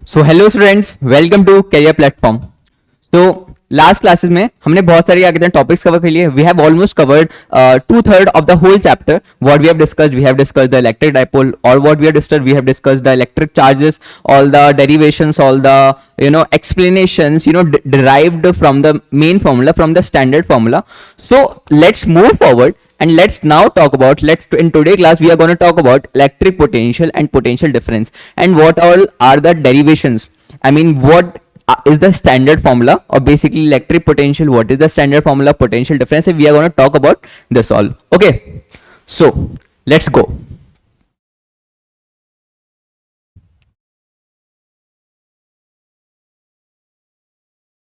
So hello students, welcome to career platform. तो last classes में हमने बहुत सारे क्या कहते हैं टॉपिक्स कवर कर लिए। We have almost covered 2/3 of the whole chapter. What we have discussed the electric dipole, और what we have discussed the electric charges, all the derivations, all the explanations derived from the main formula, from the standard formula. So let's move forward and let's now talk about, in today class we are going to talk about electric potential and potential difference, and what all are the derivations. I mean, what is the standard formula, or basically electric potential, what is the standard formula, potential difference, and we are going to talk about this all. Okay, so let's go.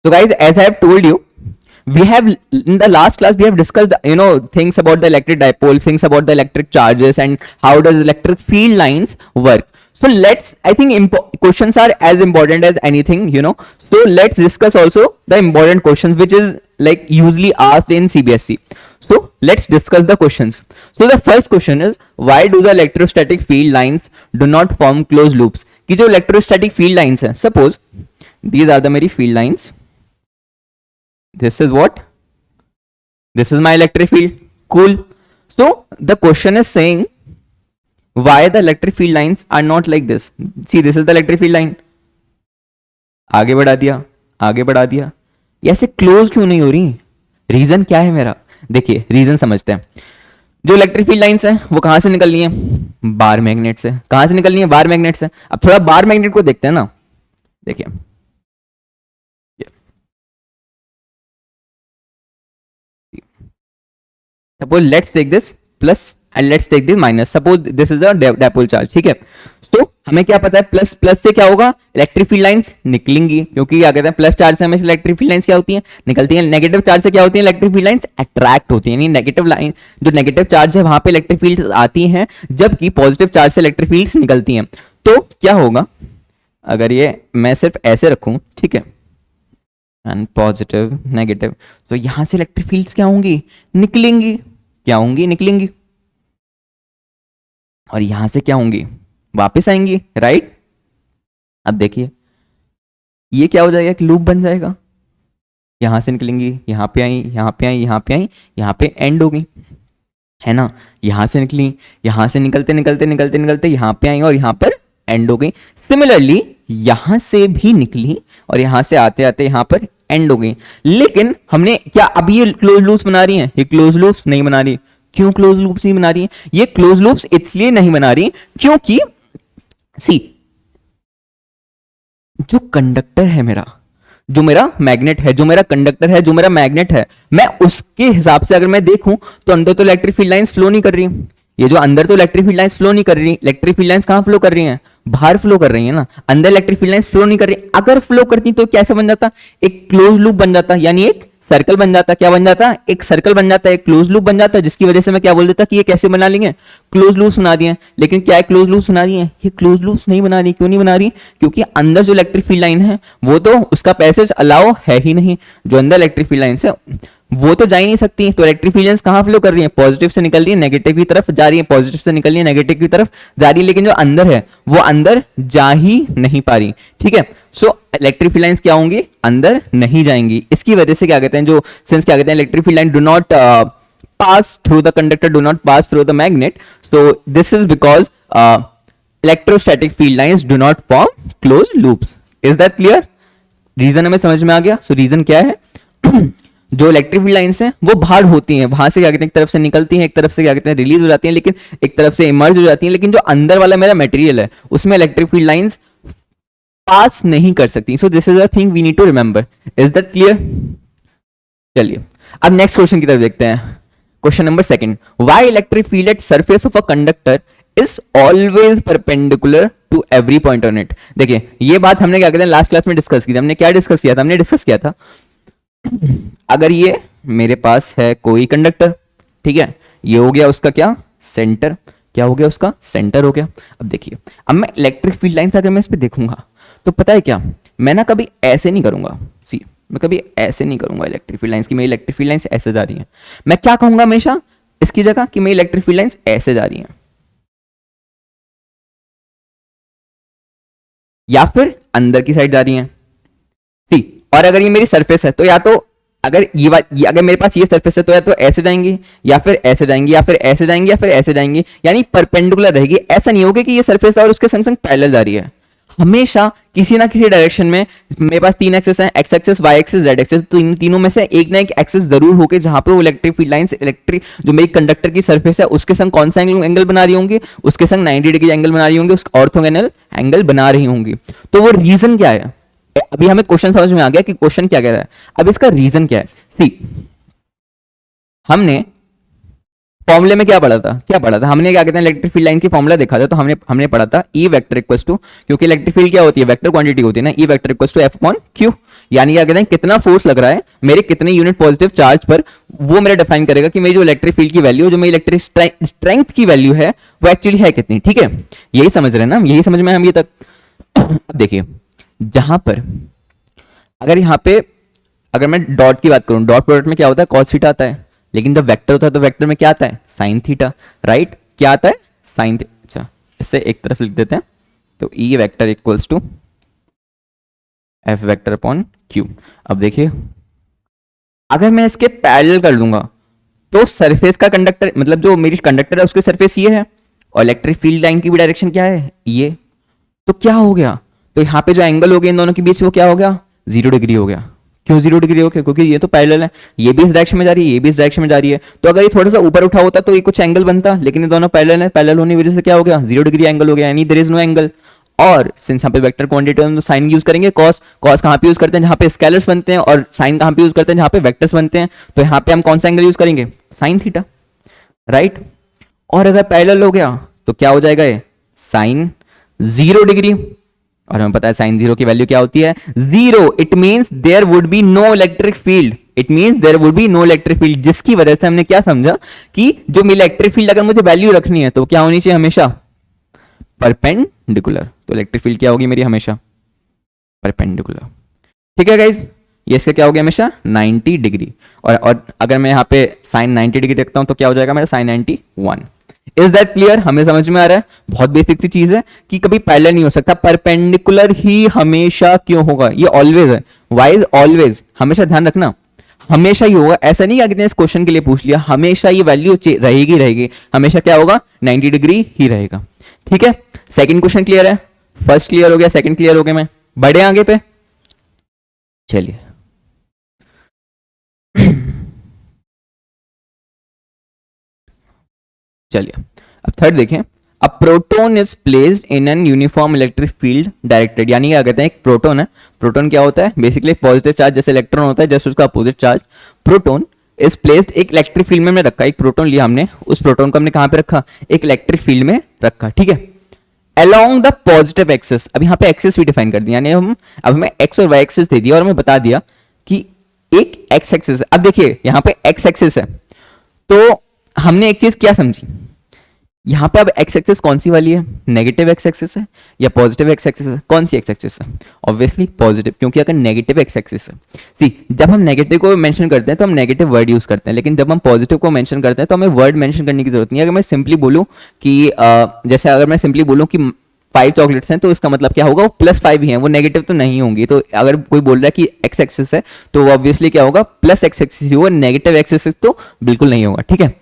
So guys, as I have told you, we have in the last class we have discussed things about the electric dipole, things about the electric charges, and how does electric field lines work. So let's, I think questions are as important as anything, so let's discuss also the important questions which is like usually asked in CBSE. So let's discuss the questions. So the first question is, why do the electrostatic field lines do not form closed loops? कि जो electrostatic field lines हैं, suppose these are the मेरी field lines. This is what? This is my electric field. Cool. So the question is saying, why the electric field lines are not like this? See, this is the electric field line. आगे बढ़ा दिया, आगे बढ़ा दिया, ये ऐसे close क्यों नहीं हो रही? रीजन क्या है मेरा? देखिए, रीजन समझते हैं। जो इलेक्ट्रिक फील्ड लाइंस हैं वो कहां से निकलनी है? बार मैग्नेट से। कहां से निकलनी है? बार मैग्नेट से। अब थोड़ा बार मैग्नेट को देखते हैं ना। देखिए, suppose let's take this plus and let's take this minus. Suppose this is a dipole charge, ठीक है। तो हमें क्या पता है, प्लस प्लस से क्या होगा? इलेक्ट्रिक फील्ड लाइंस निकलेंगी, क्योंकि क्या कहते हैं, प्लस चार्ज से हमेशा इलेक्ट्रिक फील्ड लाइंस क्या होती हैं? निकलती हैं। नेगेटिव चार्ज से क्या होती है? इलेक्ट्रिक फील्ड लाइंस अट्रैक्ट होती हैं। नेगेटिव लाइन, जो नेगेटिव चार्ज है वहां पे इलेक्ट्रिक फील्ड आती हैं, जबकि पॉजिटिव चार्ज से इलेक्ट्रिक फील्ड्स निकलती हैं। तो क्या होगा अगर ये मैं सिर्फ ऐसे रखूं, ठीक है, एंड पॉजिटिव नेगेटिव, तो यहां से इलेक्ट्रिक फील्ड्स क्या होंगी? निकलेंगी। क्या होंगी? निकलेंगी। और यहां से क्या होंगी? वापस आएंगी, राइट। अब देखिए, ये क्या हो जाएगा? एक लूप बन जाएगा। यहां से निकलेंगी, यहां पे आई, यहां पे आई, यहां पे आई, यहां पे एंड होगी, है ना। यहां से निकली, यहां से निकलते निकलते निकलते निकलते यहां पे आई और यहां पर एंड हो गई। सिमिलरली यहां से भी निकली और यहां से आते आते यहां पर एंड हो गई। लेकिन हमने क्या अब ये क्लोज लूप्स बना रही हैं? ये क्लोज लूप्स नहीं बना रही। क्यों क्लोज लूप्स नहीं बना रही है? ये क्लोज लूप्स इसलिए नहीं बना रही क्योंकि सी, जो कंडक्टर है मेरा, जो मेरा मैग्नेट है, जो मेरा कंडक्टर है, जो मेरा मैग्नेट है, मैं उसके हिसाब से अगर मैं देखूं तो अंदर तो इलेक्ट्रिक फील्ड लाइंस फ्लो नहीं कर रही। ये जो अंदर तो इलेक्ट्रिक फील्ड लाइंस फ्लो नहीं कर रही। इलेक्ट्रिक फील्ड लाइंस कहां फ्लो कर रही हैं? बाहर फ्लो कर रही है ना। अंदर इलेक्ट्रिक फील्ड लाइंस फ्लो नहीं कर रही। अगर फ्लो करती तो कैसे बन जाता? एक क्लोज लूप बन जाता, यानी एक सर्कल बन जाता। क्या बन जाता? एक सर्कल बन जाता, एक क्लोज लूप बन जाता, जिसकी वजह से मैं क्या बोल देता कि ये कैसे बना लेंगे? क्लोज लूप्स बना दिए। लेकिन क्या है, क्लोज लूप्स बना रही है? ये क्लोज लूप्स नहीं बना रही। क्यों नहीं बना रही? क्योंकि अंदर जो इलेक्ट्रिक फील्ड लाइन है वो तो उसका पैसेज अलाउ है ही नहीं। जो अंदर इलेक्ट्रिक फील्ड लाइन है वो तो जा ही नहीं सकती। तो इलेक्ट्रिक फील्ड लाइंस कहां फ्लो कर रही है? पॉजिटिव से निकल रही है, नेगेटिव की तरफ जा रही है, पॉजिटिव से निकल रही है, नेगेटिव की तरफ जा रही है, लेकिन जो अंदर है वो अंदर जा ही नहीं पा रही, ठीक है। सो इलेक्ट्रिक फील्ड लाइंस क्या होंगी? अंदर नहीं जाएंगी। इसकी वजह से क्या कहते हैं, जो सिंस क्या कहते हैं, electric field line do not pass through the conductor, do not pass through the magnet. So this is because electrostatic field lines do not form closed loops. Is that clear? Reason हमें समझ में आ गया। सो reason क्या है? जो electric field lines हैं वो बाहर होती हैं, वहां से क्या कहते हैं, एक तरफ से निकलती हैं, एक तरफ से क्या कहते हैं, रिलीज हो जाती हैं, लेकिन एक तरफ से इमर्ज हो जाती हैं। लेकिन जो अंदर वाला मेरा मटेरियल है उसमें इलेक्ट्रिक फील्ड लाइंस पास नहीं कर सकती। So this is a thing we need to remember. Is that clear? चलिए अब नेक्स्ट क्वेश्चन की तरफ देखते हैं। Question number second, why electric field at surface of a conductor is always perpendicular to every point on it. देखिए, ये बात हमने क्या कहते हैं लास्ट क्लास में डिस्कस की थी। हमने क्या डिस्कस किया था? हमने डिस्कस किया था, अगर ये मेरे पास है कोई कंडक्टर, ठीक है, ये हो गया उसका क्या? सेंटर। क्या हो गया? उसका सेंटर हो गया। अब देखिए, अब मैं इलेक्ट्रिक फील्ड लाइंस अगर मैं इस पे देखूंगा तो पता है क्या, मैं ना कभी ऐसे नहीं करूंगा। सी, मैं कभी ऐसे नहीं करूंगा इलेक्ट्रिक फील्ड लाइंस की, मेरी इलेक्ट्रिक फील्ड लाइंस ऐसे जा रही हैं। मैं क्या कहूंगा हमेशा इसकी जगह कि मेरी इलेक्ट्रिक फील्ड लाइंस ऐसे जा रही हैं। या फिर अंदर की साइड जा रही हैं। सी, और अगर ये मेरी सरफेस है तो या तो अगर ये अगर मेरे पास ये सरफेस है तो या तो ऐसे जाएंगी या फिर ऐसे जाएंगी या फिर ऐसे जाएंगी या फिर ऐसे जाएंगी, यानी परपेंडिकुलर रहेगी। ऐसा नहीं होगा कि ये सरफेस है और उसके संग संग पैरेलल जा रही है। हमेशा किसी ना किसी डायरेक्शन में मेरे पास तीन एक्सेस हैं, x axes, y axes, z axes, तो इन तीनों में से एक ना एक एक्सेस जरूर होके जहां पे वो इलेक्ट्रिक फील्ड लाइंस इलेक्ट्रिक जो मेरी कंडक्टर की सरफेस है उसके संग कौन सा एंगल बना रही होंगी, उसके संग 90 डिग्री एंगल बना रही होंगी, उसका ऑर्थोगोनल एंगल बना रही होंगी। तो वो रीजन क्या है? अभी हमें क्वेश्चन समझ में आ गया कि क्वेश्चन क्या कह रहा है। अब इसका रीजन क्या है? सी, हमने फॉर्मूले में क्या पढ़ा था हमने, क्या कहते हैं, इलेक्ट्रिक फील्ड लाइन की फॉर्मूला देखा था। तो हमने पढ़ा था ई वेक्टर इक्वल्स टू, क्योंकि इलेक्ट्रिक फील्ड क्या होती है, वेक्टर क्वांटिटी होती है ना, E vector equals to F upon Q. यानी क्या कहते हैं, कितना फोर्स लग रहा है मेरे कितने यूनिट पॉजिटिव चार्ज पर, वो मेरा डिफाइन करेगा कि मेरी जो इलेक्ट्रिक फील्ड की वैल्यू, जो मेरी इलेक्ट्रिक स्ट्रेंथ की वैल्यू है, वो एक्चुअली है कितनी। ठीक है, यही समझ रहे हैं ना, यही समझ में हम ये तक। अब देखिए, जहां पर अगर यहाँ पे अगर मैं डॉट की बात करूं, डॉट प्रोडक्ट में क्या होता है, कॉस थीटा आता है, लेकिन जब वेक्टर होता है तो वेक्टर में क्या आता है, साइन थीटा। राइट, क्या आता है, साइन। अच्छा, इससे एक तरफ लिख देते हैं, तो E vector equals to F vector upon Q. अब देखिए, अगर मैं इसके पैरेलल कर लूंगा तो सरफेस का कंडक्टर, मतलब जो मेरी कंडक्टर है उसकी सरफेस ये है, और इलेक्ट्रिक फील्ड लाइन की भी डायरेक्शन क्या है, ये। तो क्या हो गया, तो यहाँ पे जो एंगल हो गया इन दोनों के बीच वो क्या हो गया, 0 डिग्री हो गया। क्यों 0 डिग्री हो गया, क्योंकि ये तो पैरेलल है, ये भी इस डायरेक्शन में जा रही है, ये भी इस डायरेक्शन में जा रही है। तो अगर ये थोड़ा सा ऊपर उठा होता तो ये कुछ एंगल बनता, लेकिन ये दोनों पैरेलल है, पैरेलल होने की वजह से क्या हो गया, 0 डिग्री एंगल हो गया, यानी देयर इज नो एंगल। और सिंस यहाँ पे वेक्टर क्वांटिटी हम तो साइन यूज करेंगे, कॉस कॉस कहाँ पे यूज करते हैं, जहाँ पे स्केलर्स बनते हैं, और साइन कहाँ पे यूज करते हैं, जहाँ पे वेक्टर्स बनते हैं। तो यहाँ पे हम कौन सा एंगल यूज करेंगे, साइन थीटा। राइट, और अगर पैरेलल हो गया तो क्या हो जाएगा, ये साइन 0 डिग्री। और हमें पता है साइन 0 की वैल्यू क्या होती है, 0। It means there would be no electric field, it means there would be no electric field, जिसकी वजह से हमने क्या समझा कि जो मेरी इलेक्ट्रिक फील्ड अगर मुझे वैल्यू रखनी है तो क्या होनी चाहिए, हमेशा परपेंडिकुलर। तो इलेक्ट्रिक फील्ड क्या होगी मेरी, हमेशा परपेंडिकुलर। ठीक है गाइज, ये इसका क्या हो गया, हमेशा 90 डिग्री। और अगर मैं यहाँ पे साइन 90 डिग्री रखता हूं तो क्या हो जाएगा मेरा, साइन 91। इज दैट क्लियर, हमें समझ में आ रहा है। बहुत बेसिक सी चीज है कि कभी पैरेलल नहीं हो सकता, परपेंडिकुलर ही हमेशा क्यों होगा, ये ऑलवेज है, वाइज ऑलवेज, हमेशा ध्यान रखना, हमेशा ही होगा। ऐसा नहीं कि इस क्वेश्चन के लिए पूछ लिया, हमेशा ये वैल्यू रहेगी, हमेशा क्या होगा, 90 डिग्री ही रहेगा। ठीक है, सेकंड क्वेश्चन क्लियर है, फर्स्ट क्लियर हो गया, सेकंड क्लियर हो गया। मैं बढ़े आगे पे, चलिए चलिए अब थर्ड देखें। A proton is placed in an uniform electric field directed, यानी क्या कहते हैं, एक प्रोटॉन है, प्रोटॉन क्या होता है, बेसिकली एक पॉजिटिव चार्ज, जैसे इलेक्ट्रॉन होता है, जैसे उसका opposite charge. Proton is placed, एक इलेक्ट्रिक फील्ड में रखा, एक प्रोटॉन लिया हमने, उस प्रोटॉन को हमने कहां पे रखा, एक इलेक्ट्रिक फील्ड में रखा। ठीक है, अलोंग द पॉजिटिव एक्सिस। अब यहाँ पे एक्सिस भी डिफाइन कर दिया, यानी अब हमें एक्स और वाई एक्सिस दे दिया और हमें बता दिया कि एक एक्स एक्सिस है। अब देखिए यहाँ पे एक्स एक्सिस है, तो हमने एक चीज क्या समझी, यहां पे अब एक्स एक्सिस कौन सी वाली है, नेगेटिव एक्स एक्सिस है या पॉजिटिव एक्स एक्सिस है, कौन सी एक्स एक्सिस है, ऑब्वियसली पॉजिटिव, क्योंकि अगर नेगेटिव एक्स एक्सिस है, सी जब हम नेगेटिव को मेंशन करते हैं तो हम नेगेटिव वर्ड यूज करते हैं, लेकिन जब हम पॉजिटिव को मेंशन करते हैं तो हमें वर्ड मेंशन करने की जरूरत नहीं है। अगर मैं सिंपली बोलूं कि जैसे अगर मैं सिंपली बोलूं कि 5 चॉकलेट्स हैं, तो इसका मतलब क्या होगा, वो +5 ही हैं, वो नेगेटिव तो नहीं होंगी। तो अगर कोई बोल रहा है कि एक्स एक्सिस है तो वो ऑब्वियसली क्या होगा, प्लस एक्स एक्सिस ही होगा, नेगेटिव एक्सिस तो बिल्कुल नहीं होगा। ठीक है,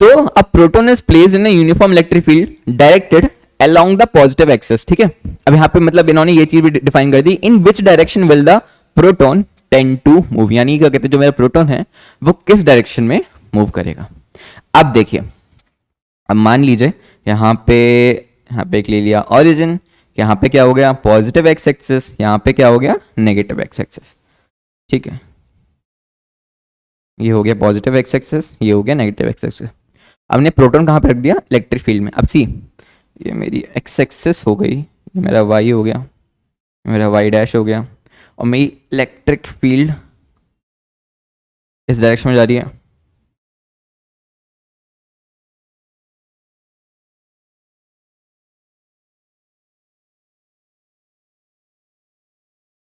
तो a proton is placed in a uniform electric field directed along the positive axis. ठीक है, अब यहां पे मतलब इन्होंने ये चीज भी डिफाइन कर दी, in which direction will the proton tend to move, यानी क्या कहते हैं, जो मेरा प्रोटॉन है वो किस डायरेक्शन में मूव करेगा। अब देखिए, अब मान लीजिए यहाँ पे एक ले लिया ऑरिजिन, यहाँ पे क्या हो गया, पॉजिटिव एक्स एक्सिस, यहाँ पे क्या हो गया, नेगेटिव एक्स एक्सिस। ठीक है, ये हो गया पॉजिटिव एक्स एक्सिस, ये हो गया नेगेटिव एक्स एक्सिस। हमने प्रोटॉन कहाँ पे रख दिया, इलेक्ट्रिक फील्ड में। अब सी, ये मेरी एक्स एक्सिस हो गई, ये मेरा वाई हो गया, मेरा वाई डैश हो गया, और मेरी इलेक्ट्रिक फील्ड इस डायरेक्शन में जा रही है।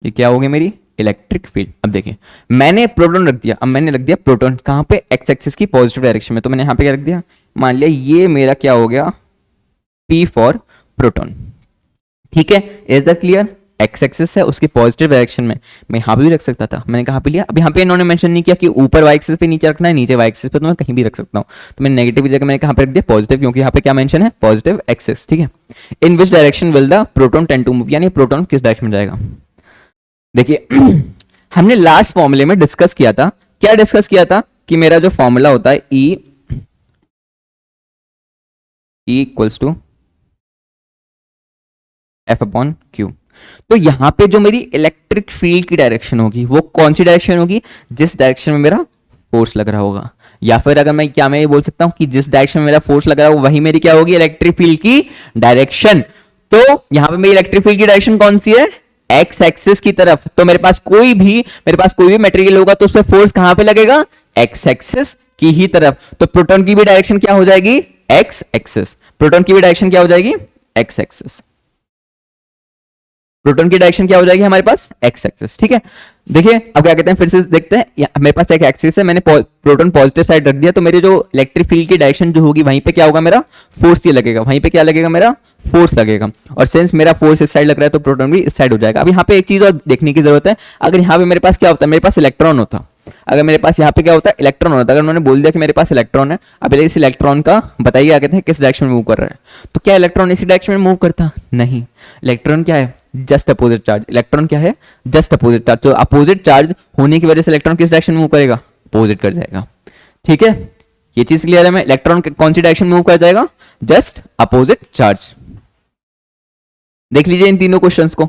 ये क्या हो गया, मेरी इलेक्ट्रिक फील्ड। अब देखिए, मैंने प्रोटॉन रख दिया, अब मैंने रख दिया प्रोटॉन कहाँ पे, एक्स एक्सिस की पॉजिटिव डायरेक्शन में। तो मैंने यहाँ पे क्या रख दिया, मान लिया ये मेरा क्या हो गया, P फॉर प्रोटॉन। ठीक है, is that clear? X axis है उसकी पॉजिटिव डायरेक्शन में, मैं यहाँ पे भी रख सकता था, मैंने कहाँ पे लिया, अब यहाँ पे इन्होंने मेंशन नहीं किया कि ऊपर वाई एक्सिस पे नीचे रखना है, नीचे वाई एक्सिस पे, तो मैं कहीं भी रख सकता हूँ, तो मैंने नेगेटिव की जगह मैंने कहाँ पे रख दिया पॉजिटिव, क्योंकि यहाँ पे क्या मेंशन है पॉजिटिव एक्सिस। ठीक है, in which direction will the proton tend to move, यानी प्रोटॉन किस डायरेक्शन में जाएगा। देखिए हमने लास्ट फॉर्मूले में डिस्कस किया था, क्या डिस्कस किया था कि मेरा जो फॉर्मूला होता है E equals to F upon Q, तो यहां पे जो मेरी इलेक्ट्रिक फील्ड की डायरेक्शन होगी वो कौन सी डायरेक्शन होगी, जिस डायरेक्शन में मेरा फोर्स लग रहा होगा, या फिर अगर मैं क्या मैं ये बोल सकता हूं कि जिस डायरेक्शन में मेरा फोर्स लग रहा है वही मेरी क्या होगी इलेक्ट्रिक फील्ड की डायरेक्शन। तो यहां पे मेरी इलेक्ट्रिक फील्ड की डायरेक्शन कौन सी है, एक्स एक्सिस की तरफ, तो मेरे पास कोई भी मटेरियल होगा तो उस पर फोर्स कहां पे लगेगा, एक्स एक्सिस की ही तरफ, तो प्रोटॉन की भी डायरेक्शन क्या हो जाएगी, एक्स एक्सिस, प्रोटॉन की भी डायरेक्शन क्या हो जाएगी, एक्स एक्सिस, प्रोटॉन की डायरेक्शन क्या हो जाएगी हमारे पास, एक्स एक्सिस। ठीक है, देखिए अब क्या कहते हैं, फिर से देखते हैं, मेरे पास एक एक्सिस है, मैंने प्रोटॉन पॉजिटिव साइड रख दिया, तो मेरे जो इलेक्ट्रिक फील्ड की डायरेक्शन जो होगी वहीं पे क्या होगा मेरा फोर्स ये लगेगा, वहीं पे क्या लगेगा मेरा फोर्स लगेगा, और सिंस मेरा फोर्स इस साइड लग रहा है तो प्रोटॉन भी इस साइड हो जाएगा। अब यहाँ पे एक चीज और देखने की जरूरत है, अगर यहाँ पे मेरे पास क्या होता है, मेरे पास इलेक्ट्रॉन होता, अगर मेरे पास यहाँ पे क्या होता है इलेक्ट्रॉन होता है, अगर उन्होंने बोल दिया कि मेरे पास इलेक्ट्रॉन है, अब इस इलेक्ट्रॉन का बताइए क्या कहते हैं किस डायरेक्शन में मूव कर रहा है, तो क्या इलेक्ट्रॉन इसी डायरेक्शन में मूव करता, नहीं, इलेक्ट्रॉन क्या है जस्ट अपोजिट चार्ज, इलेक्ट्रॉन क्या है जस्ट अपोजिट चार्ज, तो अपोजिट चार्ज होने की वजह से इलेक्ट्रॉन किस डायरेक्शन में मूव करेगा, अपोजिट कर जाएगा। ठीक है, ये चीज क्लियर है, मैं इलेक्ट्रॉन कौन सी डायरेक्शन में मूव कर जाएगा, जस्ट अपोजिट चार्ज। देख लीजिए इन तीनों क्वेश्चंस को,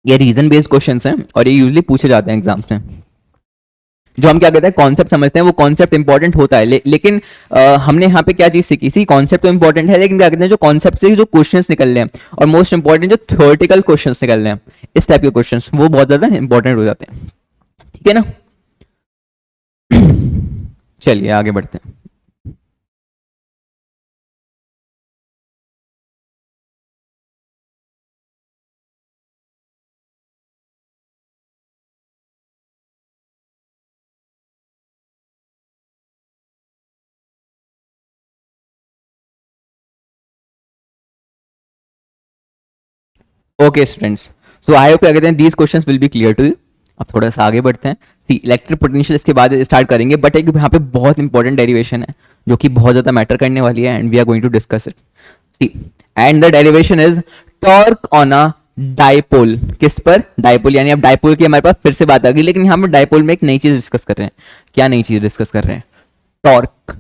ये रीजन बेस्ड क्वेश्चंस हैं और ये यूजुअली पूछे जाते हैं एग्जाम्स में। जो हम क्या कहते हैं कॉन्सेप्ट समझते हैं वो कॉन्सेप्ट इंपॉर्टेंट होता है, लेकिन हमने यहाँ पे क्या चीज सीखी, सी कॉन्सेप्ट तो इंपॉर्टेंट है, लेकिन क्या कहते हैं जो कॉन्सेप्ट से जो क्वेश्चंस निकल रहे हैं और मोस्ट इंपॉर्टेंट जो थ्योरेटिकल क्वेश्चंस निकल रहे हैं, इस टाइप के क्वेश्चंस वो बहुत ज्यादा इंपॉर्टेंट हो जाते हैं। ठीक है ना, चलिए आगे बढ़ते हैं। Okay students, so I hope क्या कहते हैं these questions will be clear to you. अब थोड़ा सा आगे बढ़ते हैं, सी इलेक्ट्रिक पोटेंशियल इसके बाद स्टार्ट करेंगे, बट एक यहाँ पे बहुत इंपॉर्टेंट डेरिवेशन है जो कि बहुत ज्यादा मैटर करने वाली है and we are going to discuss it. See and the derivation is torque on a dipole, किस पर, डाइपोल, यानी अब डाइपोल की हमारे पास फिर से बात आ गई, लेकिन यहाँ पे डाइपोल में एक नई चीज डिस्कस कर रहे हैं। क्या नई चीज डिस्कस कर रहे हैं, torque,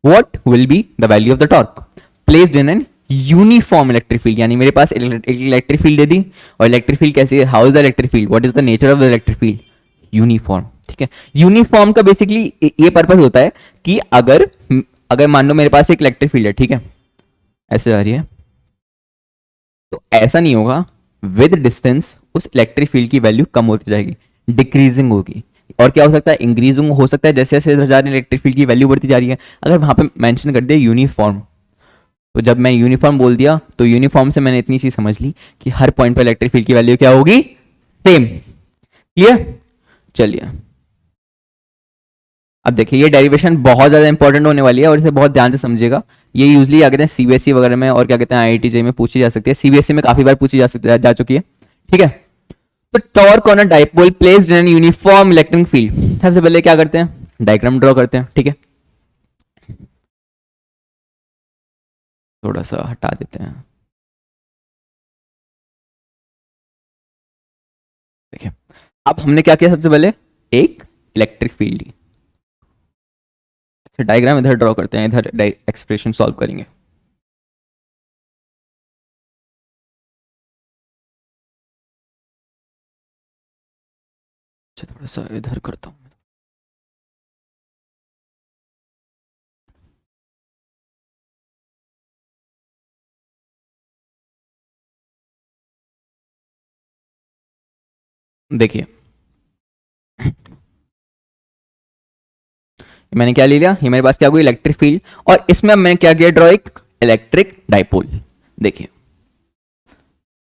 what will be the value of the torque placed in an uniform electric field, यानी मेरे पास इलेक्ट्रिक फील्ड दे दी, और इलेक्ट्रिक फील्ड कैसी है, how is the electric field, what is the nature of the electric field, uniform. ठीक है, uniform का basically ये purpose होता है कि अगर अगर मान लो मेरे पास एक इलेक्ट्रिक फील्ड है, ठीक है, ऐसे आ रही है, तो ऐसा नहीं होगा, विद डिस्टेंस उस इलेक्ट्रिक फील्ड की वैल्यू कम होती जाएगी, डिक्रीजिंग होगी, और क्या हो सकता है इंक्रीजिंग हो सकता है, जैसे जैसे इधर जा रही है इलेक्ट्रिक फील्ड की वैल्यू बढ़ती जा रही है। अगर वहां पे मेंशन कर दिया यूनिफॉर्म, तो जब मैं यूनिफॉर्म बोल दिया तो यूनिफॉर्म से मैंने इतनी चीज समझ ली कि हर पॉइंट पर इलेक्ट्रिक फील्ड की वैल्यू क्या होगी, सेम। क्लियर, चलिए अब देखिए ये डेरिवेशन बहुत ज्यादा इंपॉर्टेंट होने वाली है और इसे बहुत ध्यान से समझिएगा। ये यूजली क्या कहते हैं सीबीएसई वगैरह में और क्या कहते हैं आईआईटी जेईई में पूछी जा सकती है, सीबीएसई में काफी बार पूछी जा चुकी है। ठीक है, तो torque on a dipole placed in an uniform electric field, सबसे पहले क्या करते हैं, डायग्राम ड्रॉ करते हैं। ठीक है, थोड़ा सा हटा देते हैं, देखिए अब हमने क्या किया, सबसे पहले एक इलेक्ट्रिक फील्ड ली। अच्छा डायग्राम इधर ड्रॉ करते हैं, इधर एक्सप्रेशन सॉल्व करेंगे। अच्छा थोड़ा सा इधर करता हूँ, देखिए मैंने क्या ले लिया, ये मेरे पास क्या हुई इलेक्ट्रिक फील्ड, और इसमें मैंने क्या किया ड्रॉ एक इलेक्ट्रिक डाइपोल। देखिए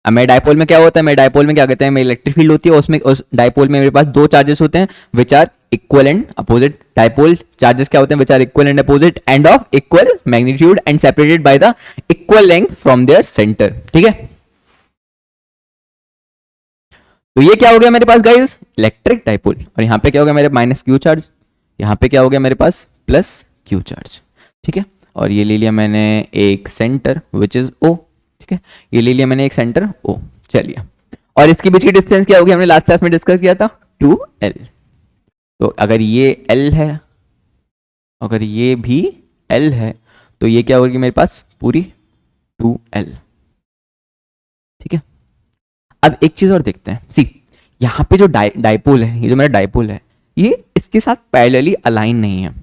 अब मेरे डाइपोल में क्या होता है, मेरे डाइपोल में क्या कहते हैं, मेरी इलेक्ट्रिक फील्ड होती है, उसमें उस डाइपोल में मेरे पास दो चार्जेस होते हैं which are equal and opposite dipole charges क्या होते हैं which are equal and opposite and of equal magnitude and separated by the equal length from their centre, ठीक है। तो ये क्या हो गया मेरे पास गाइस, इलेक्ट्रिक डाइपोल। और यहां पे क्या हो गया मेरे माइनस क्यू चार्ज, यहां पे क्या हो गया मेरे पास प्लस क्यू चार्ज, ठीक है। और ये ले लिया मैंने एक सेंटर विच इज ओ, ठीक है, ये ले लिया मैंने एक सेंटर ओ, चलिए। और इसके बीच की डिस्टेंस क्या होगी, हमने लास्ट क्लास में डिस्कस किया था 2l। तो अगर ये l है, अगर ये भी l है, तो ये क्या होगी मेरे पास पूरी 2l, ठीक है। अब एक चीज और देखते हैं, सी यहाँ पे जो डाइपोल है, ये जो मेरा डाइपोल है, ये इसके साथ पैरेलली अलाइन नहीं है।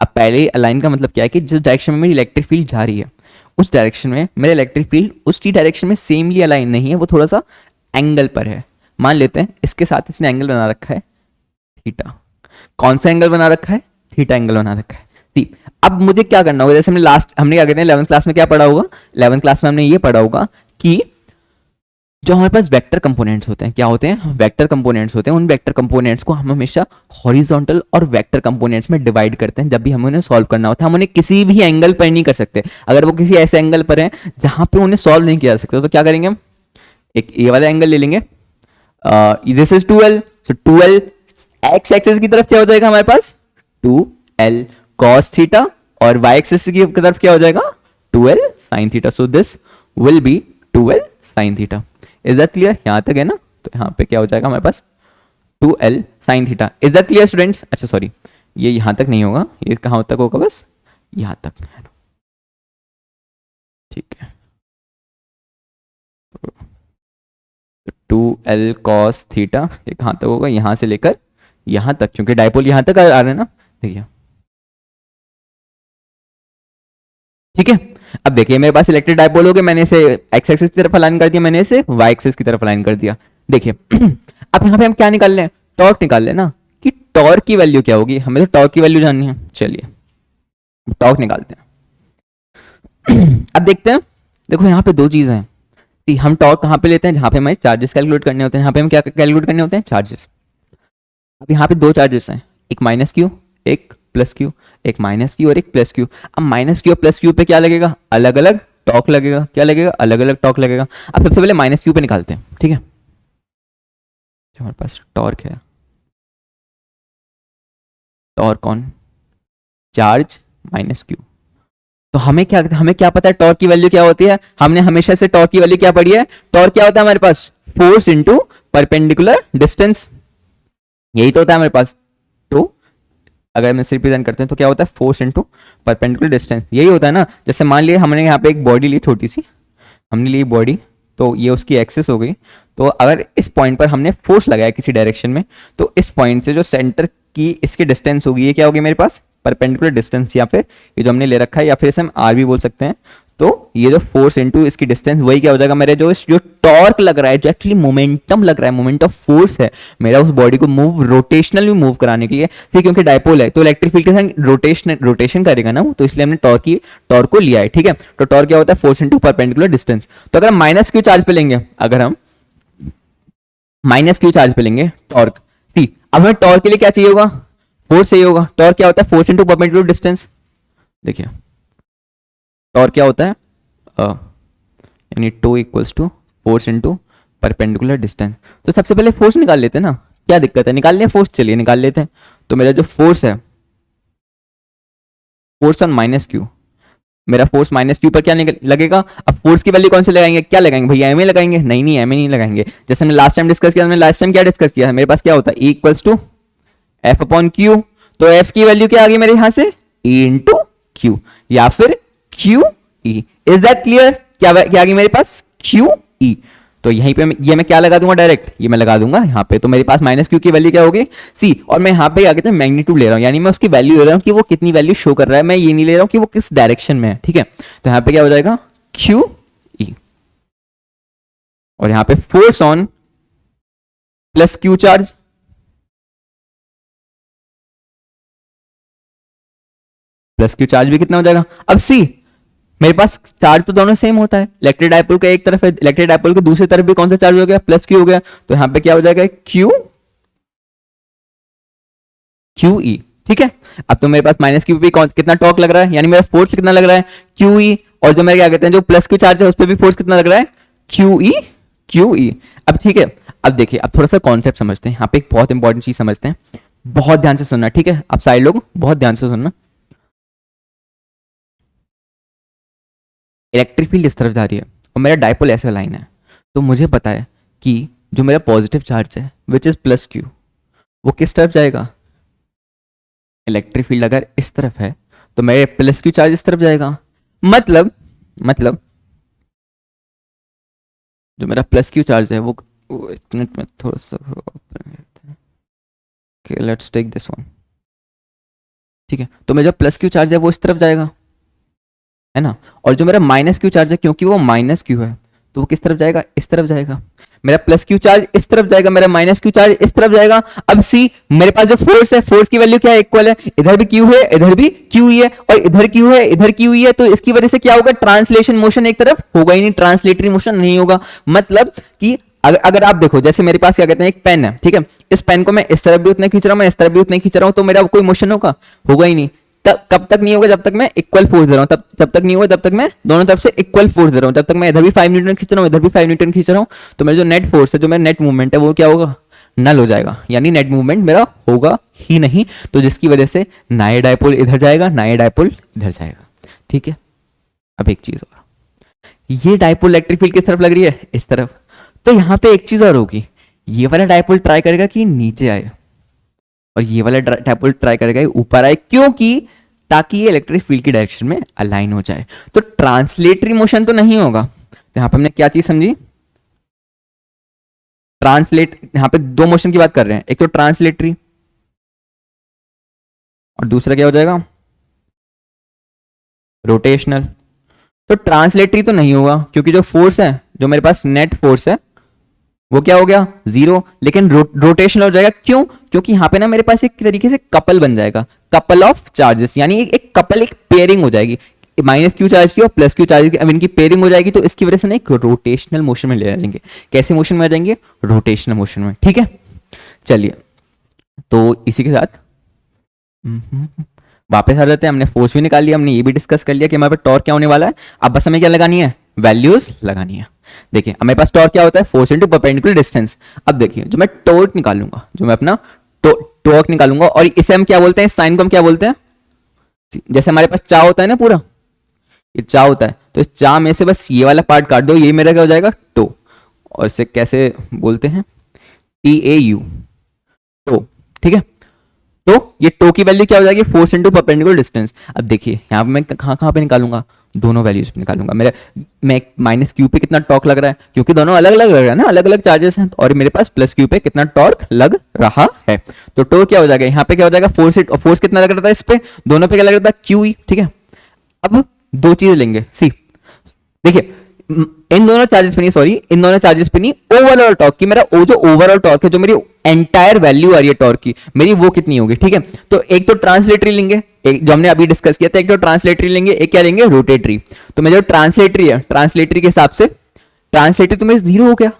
अब पैरेलली अलाइन का मतलब क्या है कि जिस डायरेक्शन में मेरी इलेक्ट्रिक फील्ड जा रही है उस डायरेक्शन में मेरा इलेक्ट्रिक फील्ड उसी डायरेक्शन में सेमली अलाइन नहीं है, वो थोड़ा सा एंगल पर है। मान लेते हैं इसके साथ इसने एंगल बना रखा है थीटा। कौन सा एंगल बना रखा है, थीटा एंगल बना रखा है। सी अब मुझे क्या करना होगा, जैसे हमने क्या कहते हैं 11th क्लास में क्या पढ़ा होगा, 11th क्लास में हमने ये पढ़ा होगा कि जो हमारे पास वेक्टर कंपोनेंट्स होते हैं, क्या होते हैं, वेक्टर कंपोनेंट्स होते हैं। उन वेक्टर कंपोनेंट्स को हम हमेशा हॉरिजॉन्टल और वेक्टर कंपोनेंट्स में डिवाइड करते हैं जब भी हमें उन्हें सॉल्व करना होता है। हम उन्हें किसी भी एंगल पर नहीं कर सकते। अगर वो किसी ऐसे एंगल पर है जहां पे उन्हें सॉल्व नहीं किया जा सकता, तो क्या करेंगे हम, एक ये वाला एंगल ले लेंगे, this is 2l, so 2l x axis की तरफ क्या हो जाएगा हमारे पास 2l cos थीटा, और y एक्सिस की तरफ क्या हो जाएगा 2l sin theta. So this will B 2l sin theta. Is that clear, यहां तक है ना। तो यहां पे क्या हो जाएगा हमारे पास 2l sin theta. Is that clear students, अच्छा सॉरी ये यहां तक नहीं होगा, ये कहां तक होगा, बस यहां तक, ठीक है। 2l cos थीटा ये कहां तक होगा, यहां से लेकर यहां तक, क्योंकि डाइपोल यहां तक आ रहा है ना, देखिए, ठीक है। अब देखिए मेरे पास इलेक्ट्रिक डाइपोल हो गया, मैंने इसे एक्स एक्सिस की तरफ अलाइन कर दिया, मैंने इसे वाई एक्सिस की तरफ अलाइन कर दिया। देखिए अब यहाँ पे हम क्या निकाल लें, टॉर्क निकाल लेना, कि टॉर्क की वैल्यू क्या होगी, हमें तो टॉर्क की वैल्यू जाननी है। चलिए टॉर्क निकालते हैं। अब देखते हैं, देखो यहाँ पे दो चीजें हैं। हम टॉर्क कहाँ पे लेते हैं, जहाँ पे हमें चार्जेस कैलकुलेट करने होते हैं। यहाँ पे हम क्या कैलकुलेट करने होते हैं, चार्जेस। अब यहाँ पे दो चार्जेस हैं, एक माइनस क्यू एक प्लस क्यू, एक माइनस क्यू और एक प्लस क्यू। अब माइनस क्यू और प्लस क्यू पे क्या लगेगा, अलग अलग टॉर्क लगेगा। क्या लगेगा, अलग अलग टॉर्क लगेगा। अब सबसे पहले माइनस क्यू पे निकालते हैं, ठीक है। हमारे पास टॉर्क है, टॉर्क कौन, चार्ज माइनस क्यू। तो हमें क्या पता है टॉर्क की वैल्यू क्या होती है, हमने हमेशा से टॉर्क की वैल्यू क्या पढ़ी है, टॉर्क क्या होता है हमारे पास, फोर्स इनटू परपेंडिकुलर डिस्टेंस, यही तो होता है हमारे पास। तो अगर हम इसे रिप्रेजेंट करते हैं तो क्या होता है, फोर्स इनटू परपेंडिकुलर डिस्टेंस, यही होता है ना। जैसे मान लिया हमने यहाँ पे एक बॉडी ली, छोटी सी हमने ली बॉडी, तो ये उसकी एक्सिस हो गई। तो अगर इस पॉइंट पर हमने फोर्स लगाया किसी डायरेक्शन में, तो इस पॉइंट से जो सेंटर की इसकी डिस्टेंस होगी, ये क्या होगी मेरे पास, परपेंडिकुलर डिस्टेंस, या फिर ये जो हमने ले रखा है, या फिर इसे हम आर भी बोल सकते हैं। तो ये जो फोर्स इनटू इसकी डिस्टेंस, वही क्या हो जाएगा मेरे जो टॉर्क लग रहा है, जो एक्चुअली मोमेंटम लग रहा है, मोमेंट ऑफ फोर्स है मेरा उस बॉडी को मूव, रोटेशनली मूव कराने के लिए। सी क्योंकि डाइपोल है तो इलेक्ट्रिक फील्ड के साथ रोटेशन करेगा ना, तो इसलिए हमने टॉर्क को लिया है, ठीक है। तो टॉर्क क्या होता है, फोर्स इनटू परपेंडिकुलर डिस्टेंस। तो अगर हम माइनस क्यू चार्ज पे लेंगे, अगर हम माइनस क्यू चार्ज पे लेंगे टॉर्क, सी अब हमें टॉर्क के लिए क्या चाहिए होगा, फोर्स चाहिए होगा। टॉर्क क्या होता है, फोर्स इनटू परपेंडिकुलर डिस्टेंस। देखिए टॉर्क क्या होता है, यानी tau equals to force into perpendicular distance. तो सबसे पहले फोर्स निकाल लेते हैं ना, क्या दिक्कत है, निकाल लें फोर्स, चलिए निकाल लेते हैं। तो मेरा जो फोर्स है, फोर्स ऑन माइनस क्यू, मेरा फोर्स माइनस क्यू पर क्या लगेगा। अब फोर्स की वैल्यू कौन से लगाएंगे, क्या लगाएंगे भैया, एम ए लगाएंगे, नहीं एम ए नहीं लगाएंगे। जैसे हमने लास्ट टाइम डिस्कस किया, हमने लास्ट टाइम क्या डिस्कस किया, मेरे पास क्या होता है, E equals to F upon Q. तो एफ की वैल्यू क्या आ गई मेरे यहां से, E इंटू क्यू, या फिर Q E. Is that clear, क्या आ गई मेरे पास, क्यू ई। तो यहीं पे ये मैं क्या लगा दूंगा, डायरेक्ट ये मैं लगा दूंगा यहाँ पे। तो मेरे पास माइनस क्यू की वैल्यू क्या होगी, सी। और मैं यहाँ पे क्या कहते हैं, मैग्नीट्यूड ले रहा हूँ, यानी मैं उसकी वैल्यू ले रहा हूँ कि वो कितनी वैल्यू शो कर रहा है, मैं ये नहीं ले रहा हूँ कि वो किस डायरेक्शन में है, ठीक है। तो यहाँ पे क्या हो जाएगा, क्यू ई, और यहाँ पे force on plus Q charge, plus Q charge भी कितना हो जाएगा। अब सी मेरे पास चार्ज तो दोनों सेम होता है, इलेक्ट्रिक डाइपोल का एक तरफ है, इलेक्ट्रिक डाइपोल के दूसरी तरफ भी कौन सा चार्ज हो गया, प्लस क्यू हो गया। तो यहां पे क्या हो जाएगा, क्यू क्यू ई, ठीक है। अब तो मेरे पास माइनस क्यू पे कौन कितना टॉर्क लग रहा है, यानी मेरा फोर्स कितना लग रहा है, क्यू ई। और जो मेरे क्या कहते हैं जो प्लस क्यू चार्ज है उस पर भी फोर्स कितना लग रहा है, क्यू ई, क्यू ई। अब ठीक है, अब देखिए अब थोड़ा सा कॉन्सेप्ट समझते हैं, यहाँ पे एक बहुत इंपॉर्टेंट चीज समझते हैं, बहुत ध्यान से सुनना, ठीक है। अब सारे लोग बहुत ध्यान से सुनना। इलेक्ट्रिक फील्ड इस तरफ जा रही है और मेरा डायपोल ऐसा लाइन है, तो मुझे पता है कि जो मेरा पॉजिटिव चार्ज है विच इज प्लस क्यू, वो किस तरफ जाएगा, इलेक्ट्रिक फील्ड अगर इस तरफ है तो मेरे प्लस क्यू चार्ज इस तरफ जाएगा। मतलब जो मेरा प्लस क्यू चार्ज है वो एक मिनट में थोड़ा सा, लेट्स टेक दिस वन, ठीक है। तो मेरा जो प्लस क्यू चार्ज है वो इस तरफ जाएगा, है ना। और जो मेरा माइनस क्यू चार्ज है, क्योंकि वो माइनस क्यू है, तो वो किस तरफ जाएगा, इस तरफ जाएगा। मेरा प्लस क्यू चार्ज इस तरफ जाएगा, मेरा माइनस क्यू चार्ज इस तरफ जाएगा। अब सी, मेरे पास जो फोर्स है, फोर्स की वैल्यू क्या है, इक्वल है, इधर भी क्यू है इधर भी क्यू ही है, और इधर क्यू है इधर क्यू ही है, तो इसकी वजह से क्या होगा, ट्रांसलेशन मोशन एक तरफ होगा ही नहीं, ट्रांसलेटरी मोशन नहीं होगा। मतलब कि अगर आप देखो, जैसे मेरे पास क्या कहते हैं एक पेन है, ठीक है, इस पेन को मैं इस तरफ भी उतना खींच रहा हूं, मैं इस तरफ भी उतना खींच रहा हूं, तो मेरा कोई मोशन होगा ही नहीं। कब तक नहीं होगा, जब तक मैं इक्वल फोर्स दे रहा हूं, जब तक नहीं होगा जब तक मैं दोनों तरफ से इक्वल फोर्स दे रहा हूं, जब तक मैं इधर भी 5 न्यूटन खींच रहा हूं इधर भी 5 न्यूटन खींच रहा हूं, तो मेरा जो नेट फोर्स है, जो मेरा नेट मूवमेंट है, वो क्या होगा, नल हो जाएगा, यानी नेट मूवमेंट मेरा होगा ही नहीं। तो जिसकी वजह से ना ये डायपोल इधर जाएगा ना ये डायपोल इधर जाएगा, ठीक है। अब एक चीज और, ये डायपोल इलेक्ट्रिक फील्ड किस तरफ लग रही है, इस तरफ, तो यहां पे एक चीज और होगी, ये वाला डायपोल ट्राई करेगा कि नीचे आए, और ये वाला डायपोल ट्राई करेगा ऊपर आए, क्योंकि ताकि ये इलेक्ट्रिक फील्ड की डायरेक्शन में अलाइन हो जाए। तो ट्रांसलेटरी मोशन तो नहीं होगा, तो यहां पे हमने क्या चीज समझी, ट्रांसलेट, यहां पे दो मोशन की बात कर रहे हैं, एक तो ट्रांसलेटरी और दूसरा क्या हो जाएगा, रोटेशनल। तो ट्रांसलेटरी तो नहीं होगा, क्योंकि जो फोर्स है, जो मेरे पास नेट फोर्स है, वो क्या हो गया, जीरो। लेकिन रोटेशनल हो जाएगा, क्यों, क्योंकि यहां पे ना मेरे पास एक तरीके से कपल बन जाएगा, कपल ऑफ चार्जेस, यानी एक कपल, एक पेयरिंग हो जाएगी, माइनस क्यू चार्ज की और प्लस क्यू चार्ज की, अब इनकी पेयरिंग हो जाएगी, तो इसकी वजह से ना एक रोटेशनल मोशन में ले जाएंगे। कैसे मोशन में आ जाएंगे, रोटेशनल मोशन में, ठीक है। चलिए, तो इसी के साथ वापस आ जाते हैं, हमने फोर्स भी निकाल लिया, हमने ये भी डिस्कस कर लिया कि हमारे पास टॉर्क क्या होने वाला है। अब बस हमें क्या लगानी है, वैल्यूज लगानी है। देखिए हमारे पास टॉर्क क्या होता है, फोर्स इनटू परपेंडिकुलर डिस्टेंस। अब देखिए जो मैं टॉर्क निकालूंगा, जो मैं अपना टॉर्क निकालूंगा, और इसे हम क्या बोलते हैं, साइन को हम क्या बोलते हैं, जैसे हमारे पास चा होता है ना, पूरा ये चा होता है, तो इस चा में से बस ये वाला पार्ट काट दो, ये मेरा क्या हो जाएगा, टो। और इसे कैसे बोलते हैं, टी ए यू, टो, ठीक है। तो ये टो की वैल्यू क्या हो जाएगी, फोर्स इनटू परपेंडिकुलर डिस्टेंस। अब देखिए यहाँ पे मैं कहाँ पे निकालूंगा, दोनों वैल्यूज पे निकालूंगा। मेरा मैं माइनस क्यू पे कितना टॉर्क लग रहा है, क्योंकि दोनों अलग अलग लग रहा है ना, अलग अलग चार्जेस हैं, और मेरे पास प्लस क्यू पे कितना टॉर्क लग रहा है। तो टो क्या हो जाएगा, यहाँ पे क्या हो जाएगा, फोर्स कितना लग रहा था इस पे, दोनों पे क्या लग रहा था, क्यू ई, ठीक है। अब दो चीजें लेंगे, सी देखिए, इन दोनों चार्जेस पे नहीं, सॉरी इन दोनों चार्जेस पे नहीं, ओवरऑल टॉर्क की, मेरा वो जो ओवरऑल टॉर्क है, जो मेरी एंटायर वैल्यू आ रही है टॉर्क की, मेरी वो कितनी होगी, ठीक है। तो एक तो ट्रांसलेटरी लेंगे, एक जो हमने अभी डिस्कस किया था, एक तो ट्रांसलेटरी लेंगे, एक क्या लेंगे, रोटेटरी। तो मेरा जो ट्रांसलेटरी है, ट्रांसलेटरी के हिसाब से ट्रांसलेटरी तो मेरा जीरो हो गया,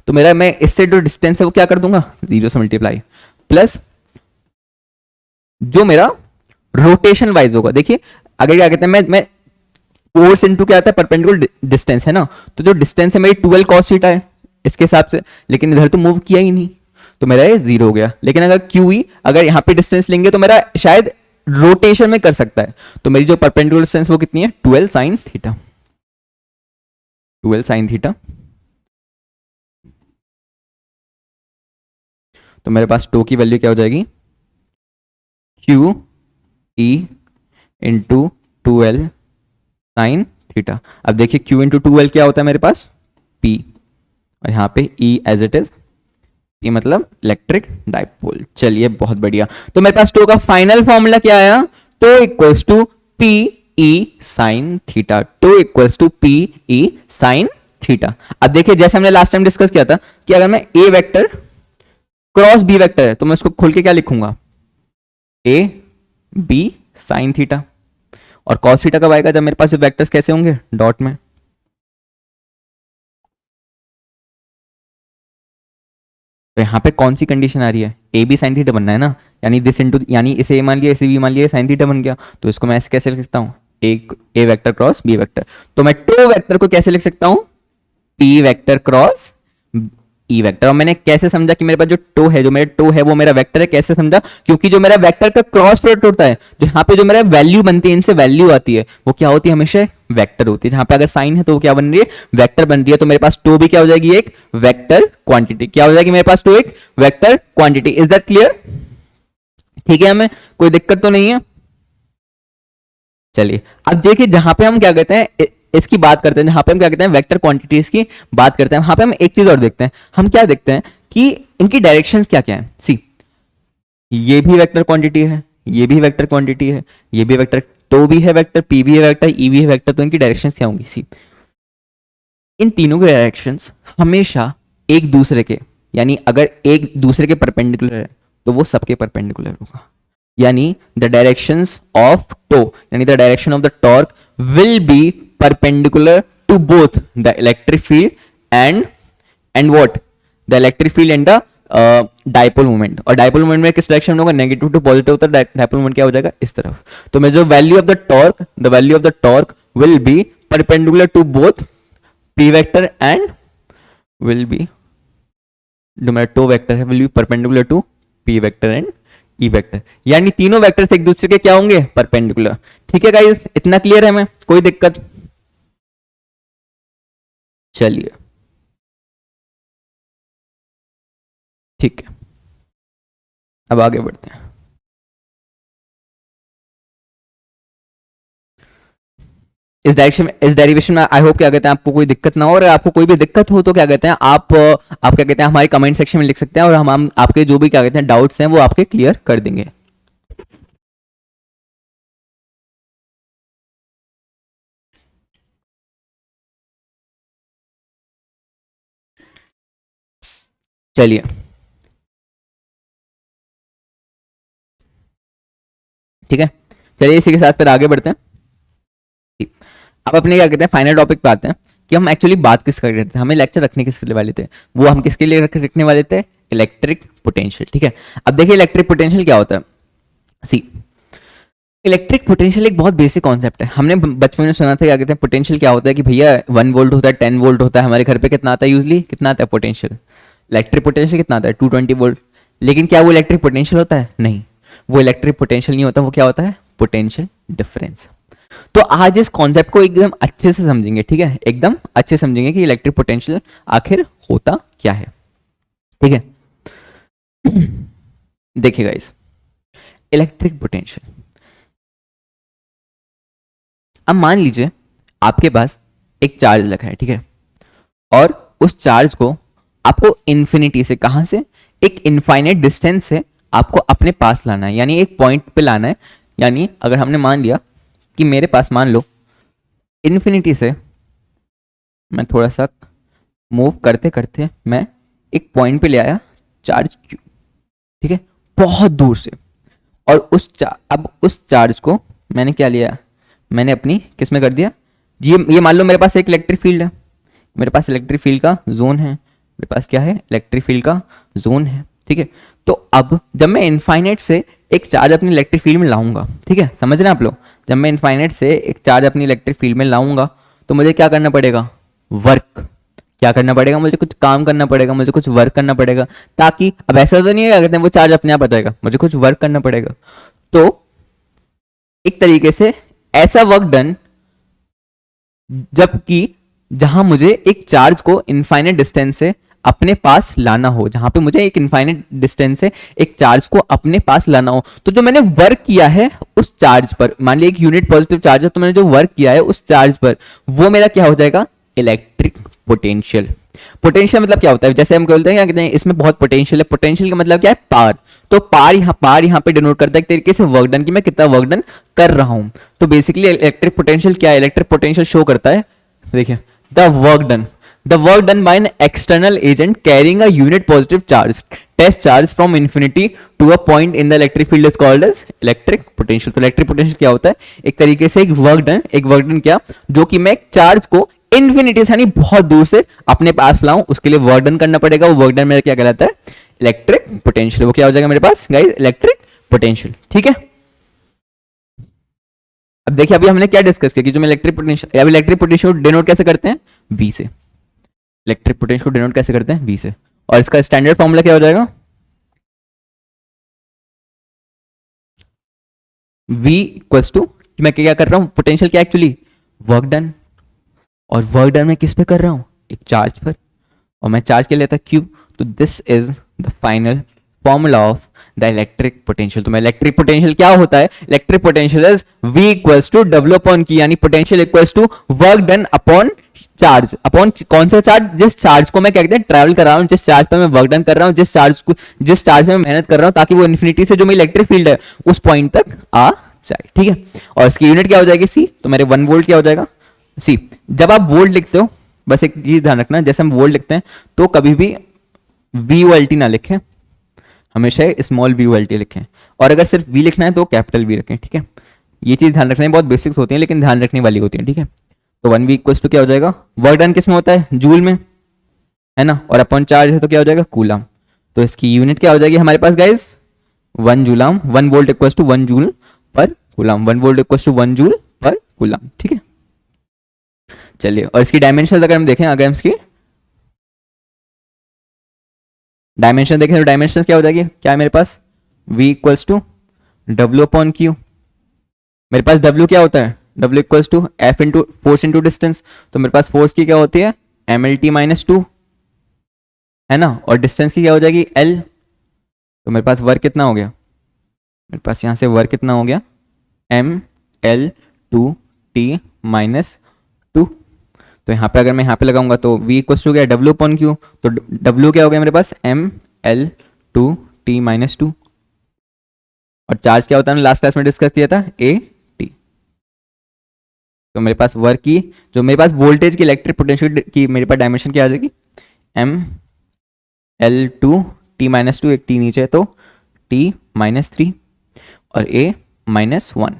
तो मेरा मैं इससे जो डिस्टेंस है वो क्या कर दूंगा, जीरो से मल्टीप्लाई, प्लस जो मेरा रोटेशन वाइज होगा। देखिए अगर क्या कहते हैं, मैं फोर्स इनटू क्या आता है, परपेंडिकुलर डिस्टेंस है ना, तो जो डिस्टेंस है मेरी 12 cos थीटा है इसके हिसाब से, लेकिन इधर तो मूव किया ही नहीं, तो मेरा ये जीरो हो गया। लेकिन अगर क्यू ई, अगर यहां पे डिस्टेंस लेंगे तो मेरा शायद रोटेशन में कर सकता है, तो मेरी जो परपेंडिकुलर डिस्टेंस वो कितनी है, 12 sin थीटा, 12 sin थीटा। तो मेरे पास टो की वैल्यू क्या हो जाएगी, Q E into 12 sign theta. अब देखिए Q इंटू 12 क्या होता है मेरे पास, P, और यहाँ पे E as it is, P मतलब इलेक्ट्रिक डाइपोल। चलिए बहुत बढ़िया, तो मेरे पास टो का फाइनल फॉर्मूला क्या आया, tau equals to P E sine theta, tau equals to P E sine theta. अब देखिए जैसे हमने लास्ट टाइम डिस्कस किया था कि अगर मैं A vector cross B vector है, तो मैं उसको खोल के क्या लिखूंगा, A B साइन थीटा। और cos थीटा कब आएगा, जब मेरे पास वेक्टर्स कैसे होंगे, डॉट में। तो यहाँ पे कौन सी कंडीशन आ रही है, ए बी साइन थीटा बनना है ना, यानी दिस इनटू, यानी इसे ए मान लिया, इसे बी मान लिया, साइन थीटा बन गया। तो इसको मैं ऐसे कैसे लिख सकता हूँ, एक ए वेक्टर क्रॉस बी वेक्टर। तो मैं टू वेक्टर को कैसे लिख सकता हूँ, P vector cross E vector. और मैंने कैसे समझा कि मेरे पास जो टो है, जो मेरा टो है वो मेरा वेक्टर है, कैसे समझा, क्योंकि जो मेरा वेक्टर का क्रॉस प्रोडक्ट होता है, जो यहाँ पे जो मेरा वैल्यू बनती है, इनसे वैल्यू आती है, वो क्या होती है, हमेशा वेक्टर होती है। जहां पे अगर साइन है तो वो क्या बन रही है, वेक्टर बन रही है। तो मेरे पास टो भी क्या हो जाएगी, एक वेक्टर क्वांटिटी। क्या हो जाएगी मेरे पास, टो एक vector quantity. Is that clear? ठीक है, हमें कोई दिक्कत तो नहीं है। चलिए अब देखिए, जहां पे हम क्या कहते हैं, इसकी बात करते हैं, जहां पे हम क्या कहते हैं वेक्टर क्वांटिटीज की बात करते हैं, वहां पे हम एक चीज और देखते हैं। हम क्या देखते हैं कि इनकी डायरेक्शंस क्या क्या है। सी, ये भी वेक्टर क्वांटिटी है, ये भी वेक्टर क्वांटिटी है, ये भी वेक्टर, टो भी है वेक्टर, पी भी है वेक्टर, ई भी है वेक्टर। तो इनकी डायरेक्शंस क्या होंगी, सी, इन तीनों के डायरेक्शंस हमेशा एक दूसरे के, यानी अगर एक दूसरे के परपेंडिकुलर है तो वो सबके परपेंडिकुलर होगा। यानी द डायरेक्शंस ऑफ टो, यानी the direction of the torque will be perpendicular to both the electric field and what, the electric field and the dipole moment. और डाइपोल मोमेंट में किस डायरेक्शन में होगा, नेगेटिव टू पॉजिटिव होता है। Dipole moment क्या हो जाएगा, इस तरफ। तो मैं जो value of the torque will be perpendicular to both p vector and will be, जो मेरा टो वेक्टर है will be perpendicular to p vector and E vector. यानी तीनों वेक्टर्स एक दूसरे के क्या होंगे, परपेंडिकुलर। ठीक है गाइस, इतना क्लियर है? हमें कोई दिक्कत? चलिए ठीक है, अब आगे बढ़ते हैं। इस डेरिवेशन में आई होप क्या कहते हैं आपको कोई दिक्कत ना हो, और आपको कोई भी दिक्कत हो तो क्या कहते हैं आप क्या कहते हैं हमारे कमेंट सेक्शन में लिख सकते हैं, और हम आपके जो भी क्या कहते हैं डाउट्स हैं वो आपके क्लियर कर देंगे। चलिए ठीक है, चलिए इसी के साथ फिर आगे बढ़ते हैं। अब अपने क्या कहते हैं फाइनल टॉपिक पे आते हैं कि हम एक्चुअली बात किस कर रहे थे, हमें लेक्चर रखने किस वाले थे, वो हम किसके लिए रखने वाले थे, इलेक्ट्रिक पोटेंशियल। ठीक है, अब देखिए इलेक्ट्रिक पोटेंशियल क्या होता है। सी, इलेक्ट्रिक पोटेंशियल एक बहुत बेसिक कॉन्सेप्ट है। हमने बचपन में सुना था क्या कहते हैं पोटेंशियल क्या होता है, कि भैया 1 वोल्ट होता है, 10 वोल्ट होता है। हमारे घर पे कितना आता है यूजली, कितना आता है पोटेंशियल, इलेक्ट्रिक पोटेंशियल कितना आता है, 220 वोल्ट। लेकिन क्या वो इलेक्ट्रिक पोटेंशियल होता है, नहीं, वो इलेक्ट्रिक पोटेंशियल नहीं होता। वो क्या होता है, पोटेंशियल डिफरेंस। तो आज इस कॉन्सेप्ट को एकदम अच्छे से समझेंगे। ठीक है, एकदम अच्छे समझेंगे कि इलेक्ट्रिक पोटेंशियल आखिर होता क्या है। ठीक है, देखिएगा इस इलेक्ट्रिक पोटेंशियल, अब मान लीजिए आपके पास एक चार्ज लगा है, ठीक है, और उस चार्ज को आपको इन्फिनिटी से, कहां से, एक इनफाइनाइट डिस्टेंस से आपको अपने पास लाना है, यानी एक पॉइंट पे लाना है। यानी अगर हमने मान लिया कि मेरे पास, मान लो इन्फिनिटी से मैं थोड़ा सा मूव करते करते मैं एक पॉइंट पे ले आया चार्ज क्यू, ठीक है, बहुत दूर से, और अब उस चार्ज को मैंने क्या लिया, मैंने अपनी किस में कर दिया, ये मान लो मेरे पास एक इलेक्ट्रिक फील्ड है, मेरे पास इलेक्ट्रिक फील्ड का जोन है, मेरे पास क्या है, इलेक्ट्रिक फील्ड का जोन है। ठीक है, तो अब जब मैं इनफाइनाइट से एक चार्ज अपनी इलेक्ट्रिक फील्ड में लाऊंगा, ठीक है, समझ रहे हैं आप लोग, जब मैं इनफाइनाइट से एक चार्ज अपनी इलेक्ट्रिक फील्ड में लाऊंगा तो मुझे क्या करना पड़ेगा, वर्क, क्या करना पड़ेगा, मुझे कुछ काम करना पड़ेगा, मुझे कुछ वर्क करना पड़ेगा, ताकि, अब ऐसा तो नहीं है क्या कहते हैं वो चार्ज अपने आप आ जाएगा, मुझे कुछ वर्क करना पड़ेगा। तो एक तरीके से ऐसा वर्क डन, जबकि जहां मुझे एक चार्ज को इनफाइनाइट डिस्टेंस से अपने पास लाना हो, जहां पे मुझे एक इनफाइनाइट डिस्टेंस से एक चार्ज को अपने पास लाना हो, तो जो मैंने वर्क किया है उस चार्ज पर, मान लिया एक यूनिट पॉजिटिव चार्ज है, तो मैंने जो वर्क किया है उस चार्ज पर, वो मेरा क्या हो जाएगा, इलेक्ट्रिक पोटेंशियल। पोटेंशियल मतलब क्या होता है, जैसे हम बोलते हैं क्या कहते हैं इसमें बहुत पोटेंशियल है, पोटेंशियल का मतलब क्या है, पावर। तो पावर यहाँ पे डिनोट करता है एक तरीके से वर्क डन, कि मैं कितना वर्क डन कर रहा हूं। तो बेसिकली इलेक्ट्रिक पोटेंशियल क्या है, इलेक्ट्रिक पोटेंशियल शो करता है, देखिए, the work done by an external agent carrying a unit positive charge test charge from infinity to a point in the electric field is called as electric potential. तो electric potential क्या होता है, एक तरीके से एक वर्क डन क्या, जो कि मैं एक चार्ज को इन्फिनिटी से, यानी बहुत दूर से अपने पास लाऊं, उसके लिए वर्क डन करना पड़ेगा। वो वर्क डन मेरा क्या कहलाता है, इलेक्ट्रिक पोटेंशियल, वो क्या हो जाएगा मेरे पास गाइस, इलेक्ट्रिक पोटेंशियल। ठीक है, अब देखिए अभी हमने क्या डिस्कस किया कि जो मैं इलेक्ट्रिक पोटेंशियल, अब इलेक्ट्रिक पोटेंशियल डिनोट कैसे करते हैं, V से। इलेक्ट्रिक पोटेंशियल को डिनोट कैसे करते हैं, V से, और इसका स्टैंडर्ड फॉर्मूला क्या हो जाएगा, V इक्वल्स टू, मैं क्या कर रहा हूं, पोटेंशियल क्या एक्चुअली, वर्क डन, और वर्क डन मैं किस पे कर रहा हूं, एक चार्ज पर, और मैं चार्ज के लेता Q, तो this is the final formula of the electric potential. तो मैं इलेक्ट्रिक पोटेंशियल क्या होता है, electric potential is V equals to W upon Q, यानी potential equals to work done upon charge, upon कौन सा चार्ज, जिस चार्ज को मैं क्या कहते हैं ट्रैवल कर रहा हूं, जिस चार्ज पर मैं वर्क डन कर रहा हूं, जिस चार्ज में मैं मेहनत कर रहा हूं, ताकि वो इन्फिनिटी से जो मेरी इलेक्ट्रिक फील्ड है उस पॉइंट तक आ जाए। ठीक है, और इसकी यूनिट क्या हो जाएगी, C, तो मेरे 1 वोल्ट क्या हो जाएगा, C। जब आप वोल्ट लिखते हो, बस एक चीज ध्यान रखना, जैसे हम वोल्ट लिखते हैं तो कभी भी VOLT ना लिखें, हमेशा स्मॉल VOLT लिखें, और अगर सिर्फ V लिखना है तो कैपिटल V रखें। ठीक है, ये चीज ध्यान रखना है, बहुत बेसिक्स होती हैं लेकिन ध्यान रखने वाली होती है। ठीक है, तो 1V इक्वल्स टू क्या हो जाएगा, वर्क डन किस में होता है, जूल में, है ना, और अपॉन चार्ज है तो क्या हो जाएगा, कूलम। तो इसकी यूनिट क्या हो जाएगी हमारे पास गाइस, 1 जूलम, 1 volt equals to 1 joule per coulomb, 1 volt equals to 1 joule per coulomb. ठीक है, चलिए, और इसकी डायमेंशन अगर हम देखें, अगर हम इसकी डायमेंशन देखें तो डायमेंशन क्या हो जाएगी, क्या है मेरे पास, V equals to W upon Q। मेरे पास W क्या होता है, W equals to F into force into distance, तो मेरे पास फोर्स की क्या होती है, MLT माइनस 2, है ना, और डिस्टेंस की क्या हो जाएगी, L। तो मेरे पास वर्क कितना हो गया, मेरे पास यहां से वर्क कितना हो गया, ML2T माइनस 2। तो यहाँ पे अगर मैं यहाँ पे लगाऊंगा तो V इक्वल्स टू क्या, W अपॉन Q, तो W क्या हो गया मेरे पास, ML2T माइनस 2, और चार्ज क्या होता है, लास्ट क्लास में डिस्कस किया था, AT। तो मेरे पास वर्क की, जो मेरे पास वोल्टेज की इलेक्ट्रिक पोटेंशियल की मेरे पास डायमेंशन क्या आ जाएगी, ML2T माइनस 2, एक T नीचे है तो T माइनस 3 और A माइनस 1।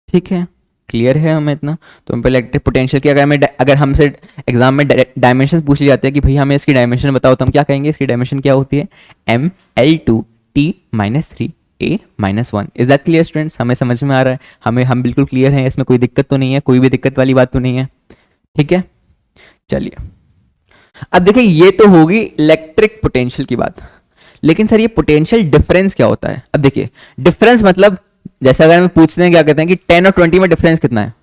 ठीक है, क्लियर है हमें इतना। तो हम पहले इलेक्ट्रिक पोटेंशियल की अगर हमसे एग्जाम में डायमेंशन पूछे जाते हैं कि भाई हमें इसकी डायमेंशन बताओ, तो हम क्या कहेंगे, इसकी डायमेंशन क्या होती है, ML2T minus 3 A minus 1। Is that clear students, हमें समझ में आ रहा है, हम बिल्कुल क्लियर हैं, इसमें कोई दिक्कत तो नहीं है, कोई भी दिक्कत वाली बात तो नहीं है। ठीक है, चलिए अब देखिए, ये तो होगी इलेक्ट्रिक पोटेंशियल की बात, लेकिन सर ये पोटेंशियल डिफरेंस क्या होता है। अब देखिए, डिफरेंस मतलब जैसे अगर हम पूछते हैं क्या कहते हैं कि 10 और 20 में डिफरेंस कितना है,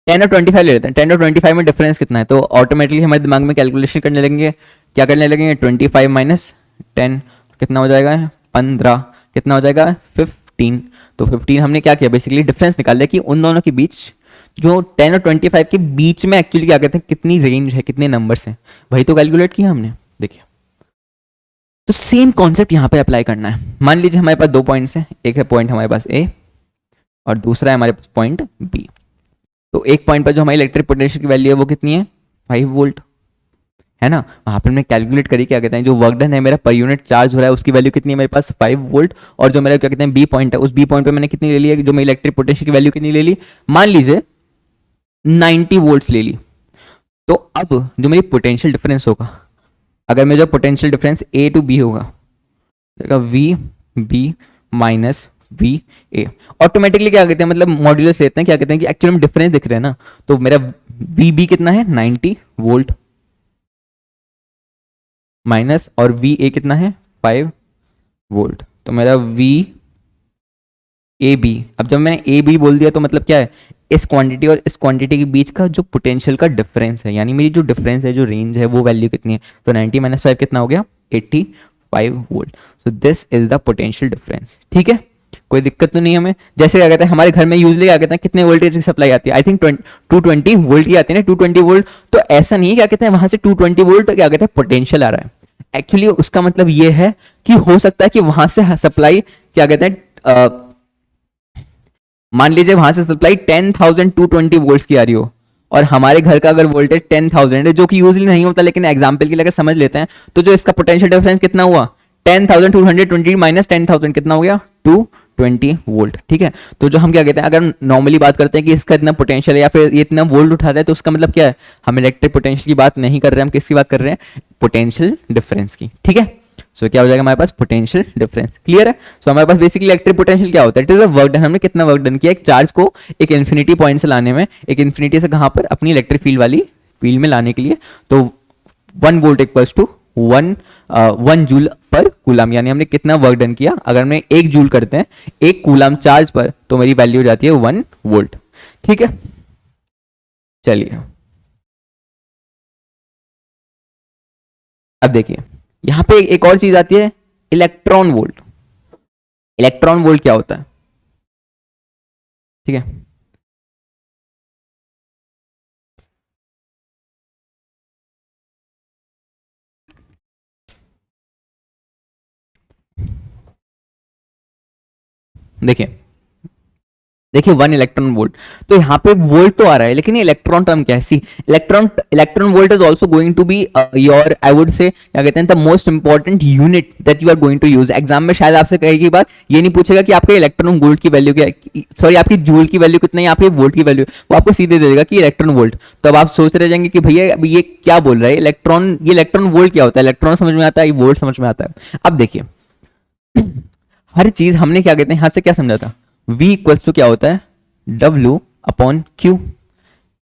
10 और 25 ले लेते हैं, 10 और 25 में डिफरेंस कितना है, तो ऑटोमेटिकली हमारे दिमाग में कैलकुलेशन करने लगेंगे, क्या करने लगेंगे, 25 माइनस 10 कितना हो जाएगा, 15, कितना हो जाएगा, 15। तो 15 हमने क्या किया, बेसिकली डिफरेंस निकाल लिया कि उन दोनों के बीच, जो 10 और 25 के बीच में एक्चुअली क्या कहते हैं, कितनी रेंज है, कितने नंबर्स हैं, वही तो कैलकुलेट किया हमने। देखिए, तो सेम कॉन्सेप्ट यहाँ पे अप्लाई करना है। मान लीजिए हमारे पास 2 पॉइंट्स हैं, एक है पॉइंट हमारे पास A और दूसरा है हमारे पास पॉइंट B। तो एक पॉइंट पर जो हमारी इलेक्ट्रिक पोटेंशियल की वैल्यू है वो कितनी है, 5 वोल्ट, है ना। वहां पर हमने कैलकुलेट करी, क्या कहते हैं, जो वर्क डन है मेरा पर यूनिट चार्ज हो रहा है उसकी वैल्यू कितनी है मेरे पास, 5 वोल्ट, और जो मेरा क्या कहते हैं B पॉइंट है, उस B पॉइंट पे मैंने कितनी ले ली है, जो मेरी इलेक्ट्रिक पोटेंशियल की वैल्यू कितनी ले ली, मान लीजिए 90 वोल्ट्स ले ली। तो अब जो मेरी पोटेंशियल डिफरेंस होगा, अगर मेरा potential difference A to B होगा, VB माइनस VA, ऑटोमेटिकली क्या कहते हैं, मतलब मॉड्यूलस लेते हैं, क्या कहते हैं कि एक्चुअली में डिफरेंस दिख रहे हैं ना, तो मेरा VB कितना है, 90 वोल्ट माइनस, और VA कितना है, 5 वोल्ट, तो मेरा VAB। अब जब मैंने AB बोल दिया तो मतलब क्या है, इस क्वांटिटी और इस क्वांटिटी के बीच का जो पोटेंशियल का डिफरेंस है, यानी मेरी जो डिफरेंस है, जो रेंज है, वो वैल्यू कितनी है, तो 90 माइनस 5 कितना हो गया, 85 volt. So this is the potential difference. ठीक है, कोई दिक्कत तो नहीं हमें। जैसे क्या कहते हैं, हमारे घर में यूजली क्या कहते हैं, कितने वोल्टेज की सप्लाई आती है, आई थिंक 220 वोल्ट की आती है ना, 220 वोल्ट। तो ऐसा नहीं है, क्या कहते हैं, वहां से 220 वोल्ट क्या कहते हैं पोटेंशियल आ रहा है, एक्चुअली उसका मतलब ये है कि हो सकता है कि वहां से सप्लाई क्या कहते हैं, मान लीजिए वहां से सप्लाई 10,220 वोल्ट्स की आ रही हो, और हमारे घर का अगर वोल्टेज 10,000 है, जो कि यूजली नहीं होता, लेकिन एग्जांपल के लिए अगर समझ लेते हैं, तो जो इसका पोटेंशियल डिफरेंस कितना हुआ, 10,220 माइनस 10,000 कितना हो गया, 220 वोल्ट। ठीक है, तो जो हम क्या कहते हैं, अगर नॉर्मली बात करते हैं कि इसका इतना पोटेंशियल है या फिर ये इतना वोल्ट उठा रहा है, तो उसका मतलब क्या है, हम इलेक्ट्रिक पोटेंशियल की बात नहीं कर रहे हैं, हम किसकी बात कर रहे हैं, पोटेंशियल डिफरेंस की। ठीक है, सो क्या हो जाएगा हमारे पास पोटेंशियल डिफरेंस। क्लियर है। सो हमारे पास बेसिकली इलेक्ट्रिक पोटेंशियल क्या होता है, it is the work done, हमने कितना वर्क डन किया एक चार्ज को एक इन्फिनिटी पॉइंट से लाने में, एक इन्फिनिटी से कहां पर अपनी इलेक्ट्रिक फील्ड वाली फील्ड में लाने के लिए। तो 1 volt equals to 1 joule per coulomb, यानी हमने कितना वर्क डन किया। अगर हम 1 जूल करते हैं 1 कूलम चार्ज पर तो मेरी वैल्यू हो जाती है 1 वोल्ट। ठीक है, चलिए अब देखिए यहां पे एक और चीज आती है, इलेक्ट्रॉन वोल्ट। इलेक्ट्रॉन वोल्ट क्या होता है, ठीक है। देखिए देखिए 1 इलेक्ट्रॉन वोल्ट, तो यहाँ पे वोल्ट तो आ रहा है लेकिन ये इलेक्ट्रॉन टर्म क्या है, see electron volt is also going to be your, I would say क्या कहते हैं, the most important unit that you are going to use. Exam में शायद आपसे कहेगी बात, ये नहीं पूछेगा कि आपके इलेक्ट्रॉन वोल्ट की वैल्यू क्या है, सॉरी आपकी जूल की वैल्यू कितना है, आपकी वोल्ट की वैल्यू, वो आपको सीधे दे देगा कि इलेक्ट्रॉन वोल्ट। तो अब आप सोच रहे जाएंगे कि भैया अब ये क्या बोल रहा है इलेक्ट्रॉन, ये इलेक्ट्रॉन वोल्ट क्या होता है, इलेक्ट्रॉन समझ में आता है, वोल्ट समझ में आता है। अब देखिए हर चीज हमने क्या कहते हैं यहां से क्या समझा था, V इक्वल्स टू क्या होता है W अपॉन Q।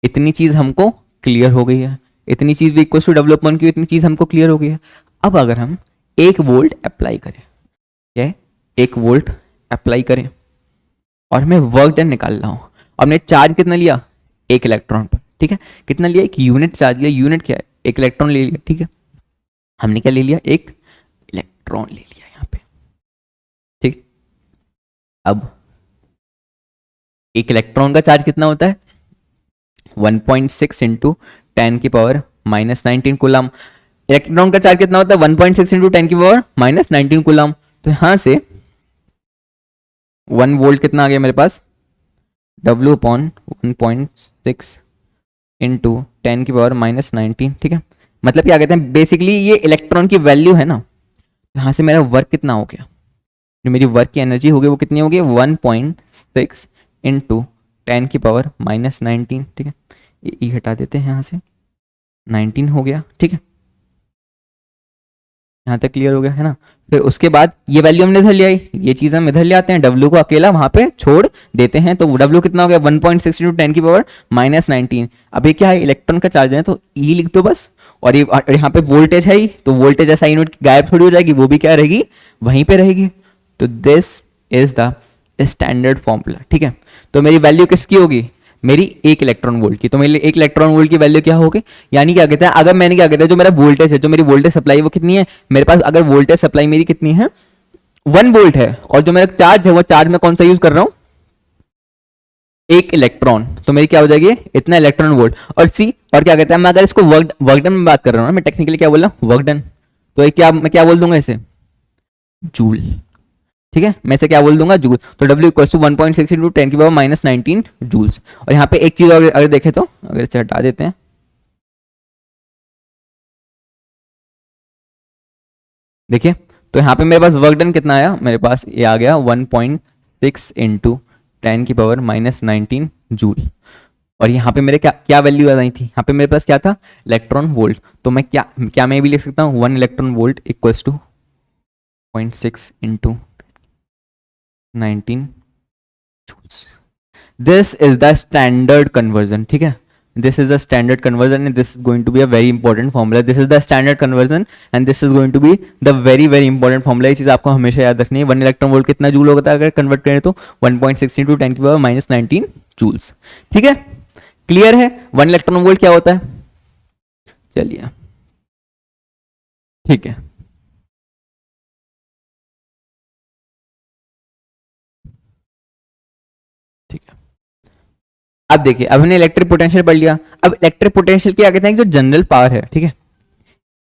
इतनी चीज हमको क्लियर हो गई है, इतनी चीज V equals to W upon Q, इतनी चीज हमको क्लियर हो गई है। अब अगर हम 1 वोल्ट अप्लाई करें, क्या 1 वोल्ट अप्लाई करें और मैं वर्क डन निकाल रहा हूं, हमने चार्ज कितना लिया 1 इलेक्ट्रॉन पर, ठीक है, कितना लिया 1 यूनिट चार्ज लिया, यूनिट क्या है 1 इलेक्ट्रॉन ले लिया, ठीक है, हमने क्या ले लिया 1 इलेक्ट्रॉन ले लिया यहां पे, ठीक। अब 1 इलेक्ट्रॉन का चार्ज कितना होता है 1.6 इंटू 10 की पावर माइनस 19 कूलम। इलेक्ट्रॉन का चार्ज कितना होता है 1.6 इंटू 10 की पावर माइनस 19 कूलम। तो यहां से 1 वोल्ट कितना आ गया मेरे पास W अपॉन 1.6 इंटू 10 की पावर माइनस 19, ठीक है। मतलब क्या कहते हैं बेसिकली ये इलेक्ट्रॉन की वैल्यू है ना, यहां से मेरा वर्क कितना हो गया, जो मेरी वर्क की एनर्जी हो गई वो कितनी होगी 1.6 इंटू 10 की पावर माइनस 19, ठीक है। ये ई हटा देते हैं यहाँ से, 19 हो गया, ठीक है, यहाँ तक क्लियर हो गया है ना। फिर उसके बाद ये वैल्यू हमने इधर ले आई, ये चीज हम इधर ले आते हैं, W को अकेला वहां पे छोड़ देते हैं, तो W कितना हो गया 1.6 इंटू 10 की पावर माइनस 19। अब ये क्या है इलेक्ट्रॉन का चार्ज है तो ई लिख दो बस, और ये यहाँ पे वोल्टेज है ही, तो वोल्टेज ऐसा यूनिट गायब थोड़ी हो जाएगी, वो भी क्या रहेगी वहीं पे रहेगी। तो this is the standard formula, ठीक है। तो मेरी वैल्यू किसकी होगी मेरी 1 इलेक्ट्रॉन वोल्ट की, तो मेरे 1 इलेक्ट्रॉन वोल्ट की वैल्यू क्या होगी, यानी क्या कहते हैं अगर मैंने क्या कहते हैं जो मेरा वोल्टेज है, जो मेरी वोल्टेज सप्लाई वो कितनी है मेरे पास, अगर वोल्टेज सप्लाई मेरी कितनी है 1 वोल्ट है, और जो मेरा चार्ज है वो चार्ज में कौन सा यूज कर रहा हूं 1 इलेक्ट्रॉन, तो मेरी क्या हो जाएगी इतना इलेक्ट्रॉन वोल्ट। और सी और क्या कहते हैं मैं अगर इसको वर्क डन में बात कर रहा हूं ना, मैं टेक्निकली क्या बोल रहा हूं वर्क डन, तो क्या मैं क्या बोल दूंगा इसे जूल, ठीक है, मैं से क्या बोल दूंगा जूल। तो W इक्वल टू 1.6 इंटू 10 की पावर माइनस 19 जूल्स। और यहाँ पे एक चीज अगर देखें तो अगर इसे हटा देते हैं, देखिए तो यहाँ पे मेरे पास वर्क डन कितना आया, मेरे पास ये आ गया 1.6 इंटू 10 की पावर माइनस 19 जूल। और यहाँ पे मेरे क्या क्या वैल्यू आ रही थी, यहाँ पे मेरे पास क्या था इलेक्ट्रॉन वोल्ट, तो मैं क्या मैं भी लिख सकता हूँ 1 electron volt equals to 0.6 into 19 joules. This is the standard conversion, ठीक है, this is the standard conversion and this is going to be a very important formula. This is the standard conversion and this is going to be the very very important formula. ये चीज आपको हमेशा याद रखनी है। 1 electron volt कितना joule होता है अगर कन्वर्ट करें तो 1.6 इंटू 10 की पावर माइनस 19 जूल्स, ठीक है। क्लियर है 1 इलेक्ट्रॉन वोल्ट क्या होता है, चलिए ठीक है। ठीक है अब देखिए अब हमने इलेक्ट्रिक पोटेंशियल पढ़ लिया। अब इलेक्ट्रिक पोटेंशियल क्या कहते हैं जो जनरल पावर है, ठीक है,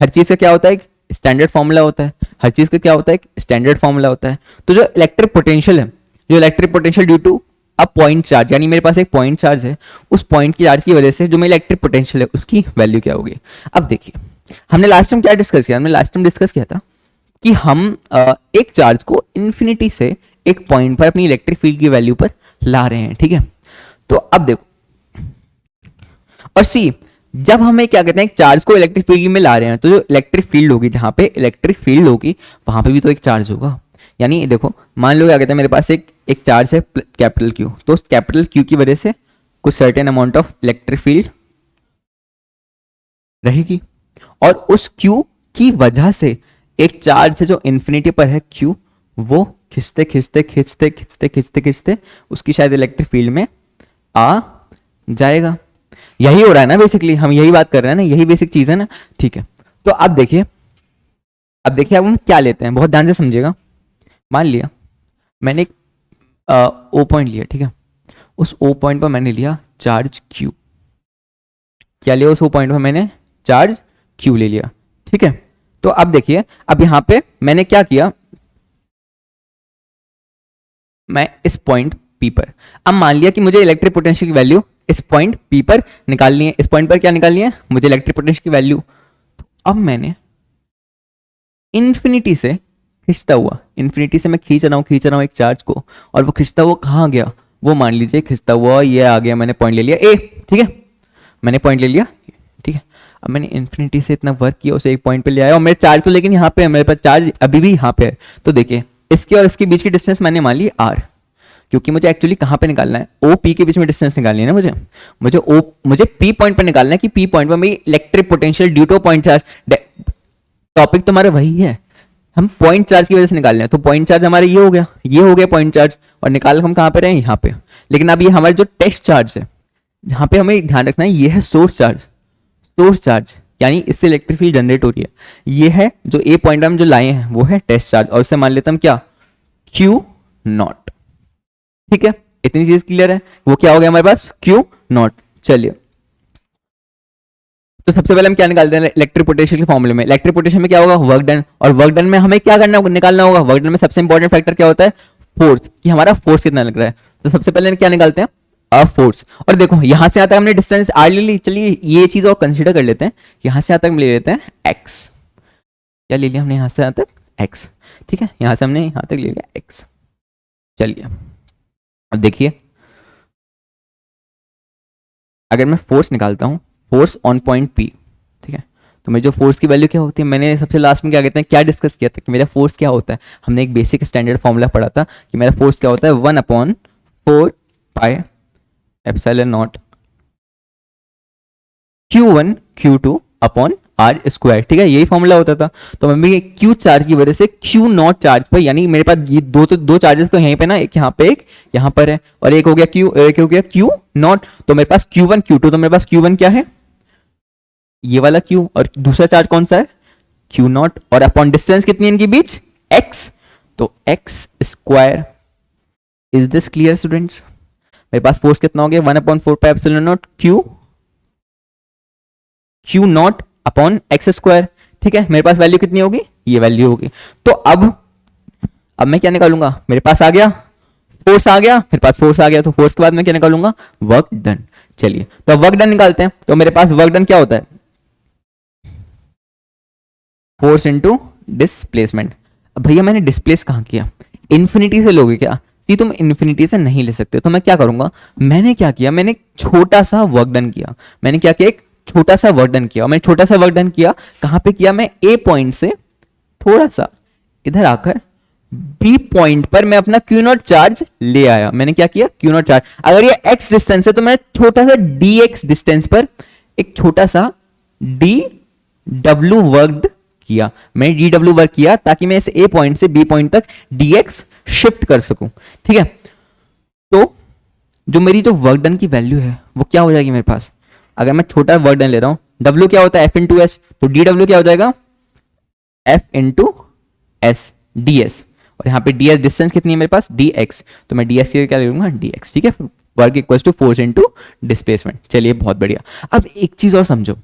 हर चीज का क्या होता है एक स्टैंडर्ड फॉर्मूला होता है, हर चीज का क्या होता है एक स्टैंडर्ड फॉर्मूला होता है। तो जो इलेक्ट्रिक पोटेंशियल है, जो electric potential due to a point charge, यानी मेरे पास एक पॉइंट चार्ज है, उस पॉइंट की चार्ज की वजह से जो मेरी इलेक्ट्रिक पोटेंशियल है उसकी वैल्यू क्या होगी। अब देखिए हमने लास्ट टाइम क्या डिस्कस किया, हमने लास्ट टाइम डिस्कस किया था कि हम एक चार्ज को इन्फिनिटी से एक पॉइंट पर अपनी इलेक्ट्रिक फील्ड की वैल्यू पर ला रहे हैं, ठीक है। तो अब देखो और सी जब हमें क्या कहते हैं, एक चार्ज को इलेक्ट्रिक फील्ड में ला रहे हैं, तो जो इलेक्ट्रिक फील्ड होगी, जहां पे इलेक्ट्रिक फील्ड होगी वहां पे भी तो एक चार्ज होगा। यानी देखो, मान लो क्या कहते हैं, मेरे पास एक एक चार्ज है कैपिटल क्यू, तो उस कैपिटल क्यू की वजह से कुछ certain amount of electric field रहेगी, और उस क्यू की वजह से एक चार्ज है जो इन्फिनिटी पर है क्यू, वो खिंचते खिंचते खिंचते खिंचते खिंचते खिंचते उसकी शायद इलेक्ट्रिक फील्ड में आ जाएगा। यही हो रहा है ना बेसिकली, हम यही बात कर रहे हैं ना, यही बेसिक चीज है ना। ठीक है, तो अब देखिए, अब हम क्या लेते हैं, बहुत ध्यान से समझिएगा। मान लिया मैंने एक ओ पॉइंट लिया, ठीक है, उस ओ पॉइंट पर मैंने लिया चार्ज क्यू। क्या लिया उस ओ पॉइंट पर मैंने? चार्ज क्यू ले लिया, ठीक है। तो अब देखिए, अब यहां पे मैंने क्या किया, मैं इस पॉइंट पी पर, अब मान लिया कि मुझे इलेक्ट्रिक पोटेंशियल की वैल्यू इस पॉइंट पी पर निकालनी है। इस पॉइंट पर क्या निकालनी है मुझे? इलेक्ट्रिक पोटेंशियल की वैल्यू। तो अब मैंने इन्फिनिटी से खींचता हुआ, इन्फिनिटी से मैं खींच रहा हूं एक चार्ज को, और वो खींचता हुआ कहाँ गया? वो मान लीजिए खींचता हुआ ये आ गया, मैंने पॉइंट ले लिया ए, ठीक है, मैंने पॉइंट ले लिया, ठीक है। अब मैंने इन्फिनिटी से इतना वर्क किया, उसे एक पॉइंट पे ले आया, और मेरे चार्ज तो लेकिन यहाँ पे है, मेरे पास चार्ज अभी भी यहाँ पे है। तो देखिए, इसके और इसके बीच की डिस्टेंस मैंने मान ली आर, क्योंकि मुझे एक्चुअली कहाँ पे निकालना है? ओ पी के बीच में डिस्टेंस निकालनी है ना मुझे पी पॉइंट पर निकालना है कि पी पॉइंट पर मेरी electric potential due two point charge. Topic तो हमारा वही है, हम पॉइंट चार्ज की वजह से निकालने हैं। तो पॉइंट चार्ज हमारे ये हो गया पॉइंट चार्ज, और निकाल हम कहाँ पे रहे हैं? यहाँ पे। लेकिन अब ये हमारे जो टेस्ट चार्ज है, जहाँ पे हमें ध्यान रखना है, ये है सोर्स चार्ज, यानी इससे इलेक्ट्रिक फील्ड जनरेट हो रही है। ये है जो ए पॉइंट हम जो लाए हैं, वो है टेस्ट चार्ज, और उससे मान लेते हम क्या? क्यू नॉट, ठीक है। इतनी चीज क्लियर है? वो क्या हो गया हमारे पास? Q not. चलिए, तो सबसे पहले हम क्या निकालते हैं इलेक्ट्रिक पोटेंशियल के फॉर्मूले में? इलेक्ट्रिक पोटेंशियल में क्या होगा? वर्क डन, और वर्क डन में हमें क्या करना निकालना होगा? वर्क डन में सबसे इंपॉर्टेंट फैक्टर क्या होता है? फोर्स, कि हमारा फोर्स कितना लग रहा है। तो सबसे पहले क्या निकालते हैं? फोर्स। और देखो, यहां से आता है हमने डिस्टेंस आर ले ली, चलिए ये चीज और कंसीडर कर लेते हैं। यहां से आता है हम ले लेते हैं एक्स, क्या ले लिया हमने यहां से आता तक? एक्स, ठीक है, यहां से हमने यहां तक ले लिया एक्स। चलिए, अब देखिए, अगर मैं फोर्स निकालता हूं, फोर्स ऑन पॉइंट पी, ठीक है, तो मेरी जो फोर्स की वैल्यू क्या होती है? मैंने सबसे लास्ट में क्या कहते हैं, क्या डिस्कस किया था कि मेरा फोर्स क्या होता है? हमने एक बेसिक स्टैंडर्ड फॉर्मूला पढ़ा था कि मेरा फोर्स क्या होता है? 1/4 pi epsilon naught Q1 Q2 upon R square, ठीक है, यही फॉर्मूला होता था। तो मैं भी क्यू चार्ज की वजह से क्यू नॉट चार्ज पर, यानी मेरे पास ये दो चार्जेस तो यहीं पे ना, एक यहाँ पे एक यहाँ पर है, और एक हो गया क्यू नॉट। तो मेरे पास Q1 Q2, तो मेरे पास Q1 क्या है? ये वाला Q, और दूसरा चार्ज कौन सा है? Q नॉट, और अपॉन डिस्टेंस कितनी है इनके बीच? X, तो X square. Is this clear students? मेरे पास फोर्स कितना हो गया? 1/4 pi epsilon naught Q naught upon x square, ठीक है। मेरे पास वैल्यू कितनी होगी? ये वैल्यू होगी। तो अब मैं क्या निकालूंगा? मेरे पास आ गया फोर्स, आ गया मेरे पास फोर्स आ गया, तो फोर्स के बाद मैं क्या निकालूंगा? Work done. चलिए, तो वर्क डन निकालते हैं। तो मेरे पास वर्क डन क्या होता है? Force into displacement. अब भैया मैंने डिस्प्लेस कहां किया? इन्फिनिटी से लोगे क्या? सी तुम इन्फिनिटी से नहीं ले सकते, तो मैं क्या करूंगा? मैंने क्या किया? मैंने छोटा सा वर्क डन किया। मैंने क्या किया? एक छोटा सा वर्क डन किया। मैंने छोटा सा वर्क डन किया कहां पे किया? मैं ए पॉइंट से थोड़ा सा इधर आकर बी पॉइंट पर मैं अपना क्यू नॉट चार्ज ले आया। मैंने क्या किया? Q not charge. अगर ये एक्स डिस्टेंस है, तो मैं छोटा सा डी एक्स डिस्टेंस पर एक छोटा सा डी डब्ल्यू वर्क किया। मैंने डी डब्ल्यू वर्क किया ताकि मैं इस ए पॉइंट से बी पॉइंट तक डी एक्स शिफ्ट कर सकूं, ठीक है। तो जो मेरी जो वर्क डन की वैल्यू है वो क्या हो जाएगी मेरे पास? अगर मैं छोटा वर्क डन ले रहा हूं, W क्या होता है? F इंटू एस, तो डी डब्ल्यू क्या हो जाएगा? F into S D S, और यहाँ पे डी एस डिस्टेंस कितनी है मेरे पास? डी एक्स, तो मैं डी एस की क्या ले लूंगा? डी एक्स, ठीक है। Work equals to force into displacement. चलिए, बहुत बढ़िया। अब एक चीज और समझो,